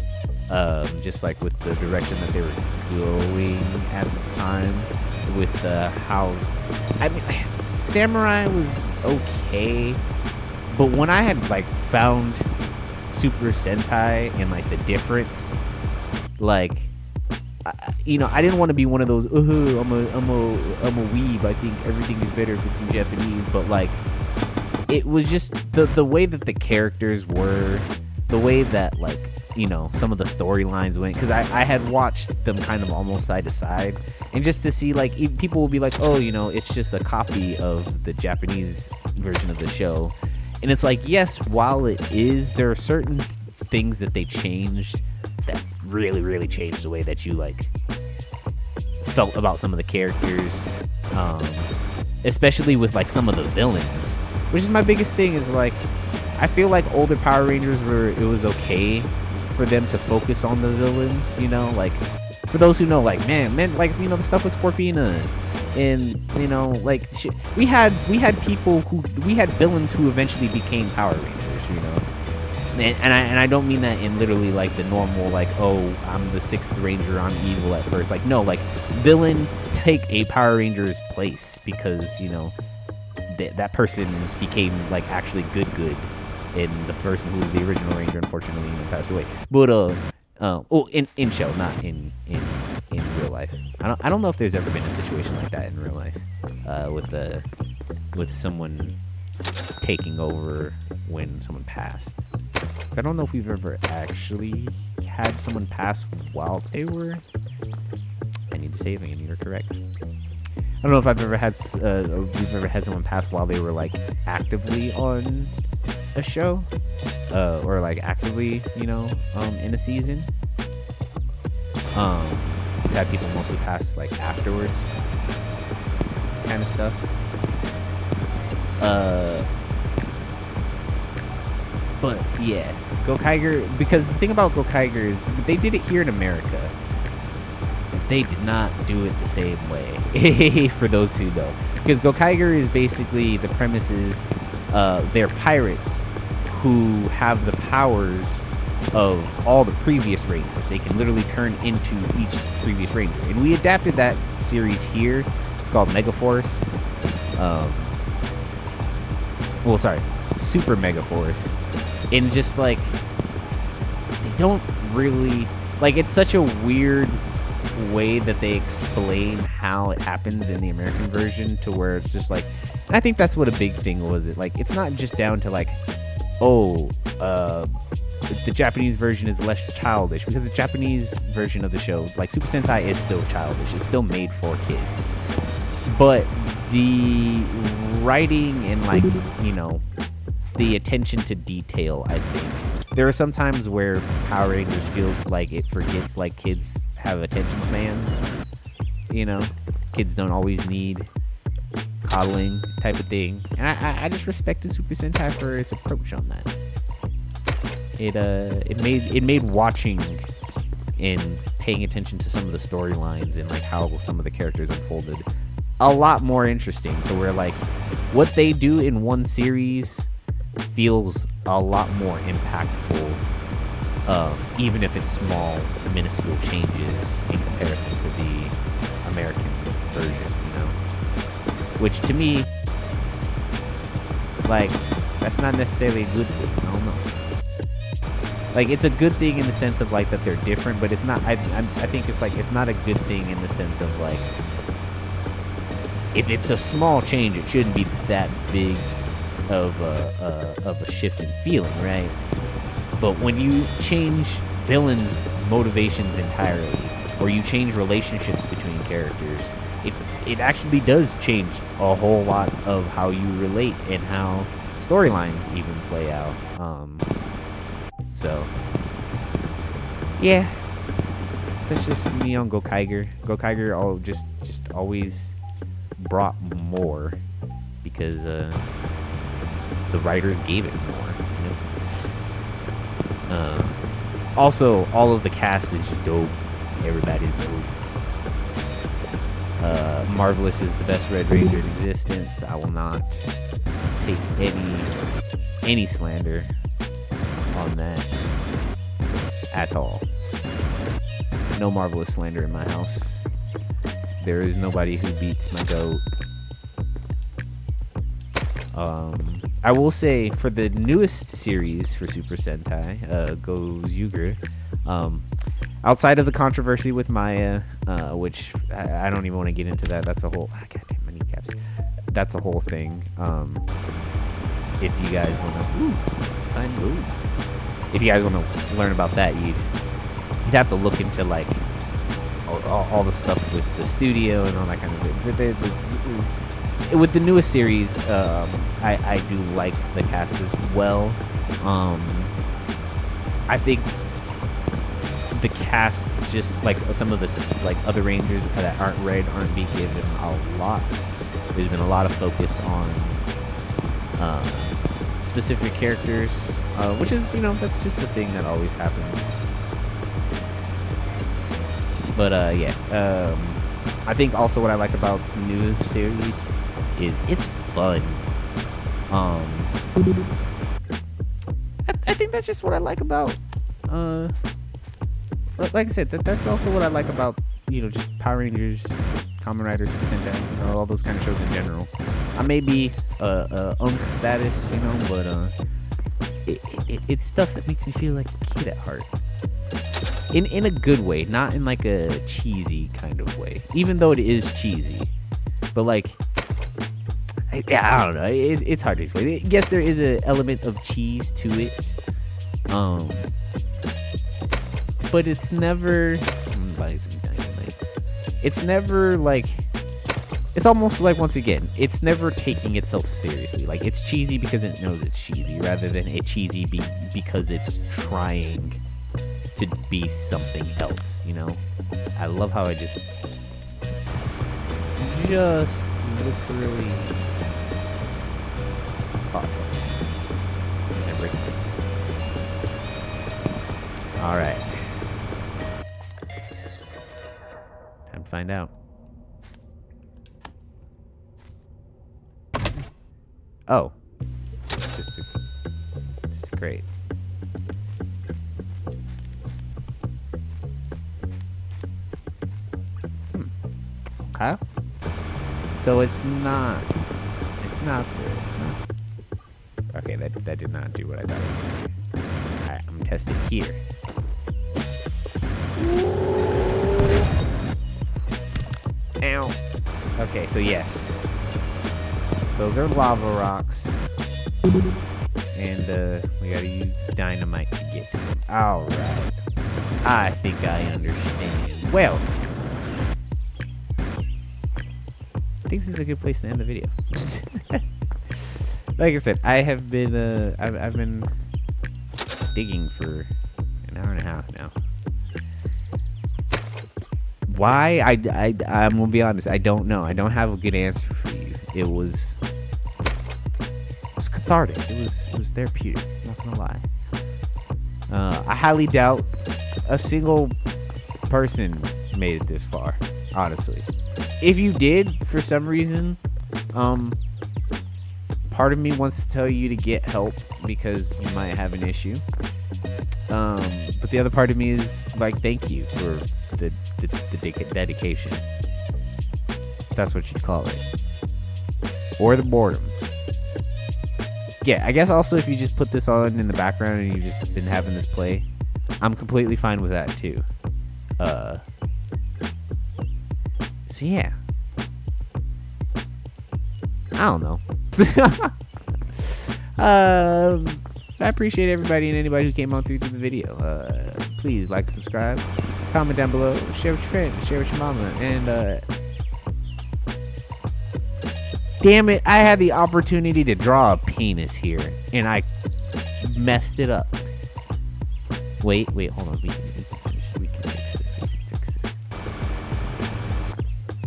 Speaker 1: Just like with the direction that they were going at the time, with how, I mean, Samurai was okay, but when I had like found Super Sentai and like the difference, like I didn't want to be one of those I'm a weeb, I think everything is better if it's in Japanese, but like it was just the way that the characters were, the way that like some of the storylines went, because I had watched them kind of almost side to side, and just to see like people will be like, oh, it's just a copy of the Japanese version of the show, and it's like, yes, while it is, there are certain things that they changed that really changed the way that you like felt about some of the characters, especially with like some of the villains, which is my biggest thing. Is like, I feel like older Power Rangers it was okay for them to focus on the villains, like for those who know, like man, like the stuff with Scorpina, and like we had villains who eventually became Power Rangers, and I don't mean that in literally like the normal like, oh, I'm the sixth ranger, I'm evil at first, like no, like villain take a Power Ranger's place because that person became like actually good, and the person who was the original ranger unfortunately passed away. But in show, not in real life. I don't know if there's ever been a situation like that in real life, with someone taking over when someone passed. 'Cause I don't know if we've ever actually had someone pass while they were. I need to save me, and you're correct. I don't know if we've ever had someone pass while they were like actively on a show, or like actively, in a season. We've had people mostly pass like afterwards, kind of stuff. But yeah, Gokaiger, because the thing about Gokaiger is they did it here in America. They did not do it the same way. For those who know, because Gokaiger is basically, the premise is they're pirates who have the powers of all the previous Rangers. They can literally turn into each previous Ranger. And we adapted that series here. It's called Megaforce. Super Megaforce. And just like, they don't really, like, it's such a weird way that they explain how it happens in the American version, to where it's just like, and I think that's what a big thing was. It like, it's not just down to like, the Japanese version is less childish, because the Japanese version of the show, like Super Sentai, is still childish. It's still made for kids, but the writing and like, the attention to detail, I think there are some times where Power Rangers feels like it forgets like kids have attention spans. Kids don't always need coddling type of thing, and I just respected Super Sentai for its approach on that. It made watching and paying attention to some of the storylines and like how some of the characters unfolded a lot more interesting, to where like what they do in one series feels a lot more impactful, even if it's small, minuscule changes in comparison to the American version, which to me, like That's not necessarily a good thing. I don't know. Like, it's a good thing in the sense of like that they're different, but it's not. I think it's like it's not a good thing in the sense of like if it's a small change, it shouldn't be that big of a shift in feeling, right? But when you change villains' motivations entirely, or you change relationships between characters, it actually does change a whole lot of how you relate and how storylines even play out. So yeah, that's just me on Gokaiger. Gokaiger just always brought more because the writers gave it more. You know? Also, all of the cast is just dope. Everybody's dope. Marvelous is the best Red Ranger in existence. I will not take any slander on that at all. No Marvelous slander in my house. There is nobody who beats my goat. I will say for the newest series for Super Sentai, Gozyuger, outside of the controversy with Maya, which I don't even want to get into that. That's a whole goddamn my kneecaps. That's a whole thing. If you guys want to, if you guys want to learn about that, you'd have to look into like all the stuff with the studio and all that kind of thing. With the newest series, I do like the cast as well. I think the cast, just like some of the like other Rangers that aren't red, aren't being given a lot. There's been a lot of focus on specific characters, which is, you know, that's just a thing that always happens. But yeah, I think also what I like about the new series is it's fun. I think that's just what I like about like I said, that's also what I like about, you know, just Power Rangers, Kamen Rider, Super Sentai, you know, all those kind of shows in general. I may be unk status, you know, but it's stuff that makes me feel like a kid at heart. In a good way, not in like a cheesy kind of way. Even though it is cheesy, but like, I don't know. It's hard to explain. Yes, there is an element of cheese to it, but it's never. It's never like. It's almost like, once again, it's never taking itself seriously. Like, it's cheesy because it knows it's cheesy, rather than it cheesy because it's trying to be something else, you know? I love how I just literally alright. Time to find out. Oh. Just a crate. Okay. So it's not good. Okay, that did not do what I thought it was gonna do. Alright, I'm testing here. Ow. Okay, so yes. Those are lava rocks. And we gotta use the dynamite to get to them. Alright. I think I understand. Well, I think this is a good place to end the video. Like I said, I have been I've been digging for an hour and a half now. Why? I'm gonna be honest, I don't know. I don't have a good answer for you. It was cathartic. It was therapeutic, not gonna lie. I highly doubt a single person made it this far, honestly. If you did, for some reason, part of me wants to tell you to get help because you might have an issue. But the other part of me is like, thank you for the dedication. That's what you'd call it. Or the boredom. yeah, I guess also if you just put this on in the background and you've just been having this play, I'm completely fine with that too. So yeah. I don't know. I appreciate everybody and anybody who came on through to the video. Please like, subscribe, comment down below, share with your friends, share with your mama, and damn it, I had the opportunity to draw a penis here, and I messed it up. Wait, hold on. We can finish. We can fix this.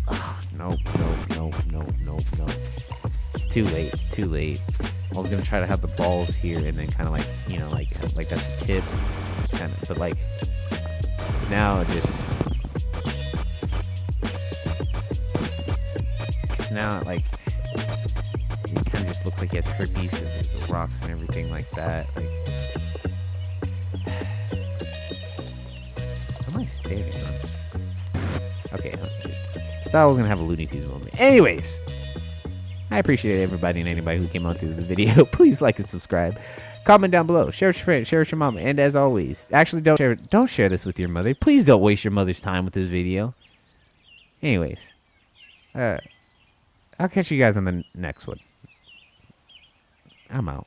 Speaker 1: Oh, nope. It's too late. I was gonna try to have the balls here and then kind of like, you know, like that's the tip, kind of, but like now it just like it kind of just looks like he has herpes because there's the rocks and everything like that. Like, what am I standing on? Okay, I thought I was gonna have a Looney Tunes moment. Anyways, I appreciate everybody and anybody who came on through the video. Please like and subscribe. Comment down below. Share with your friends. Share with your mama. And as always, actually don't share this with your mother. Please don't waste your mother's time with this video. Anyways, I'll catch you guys on the next one. I'm out.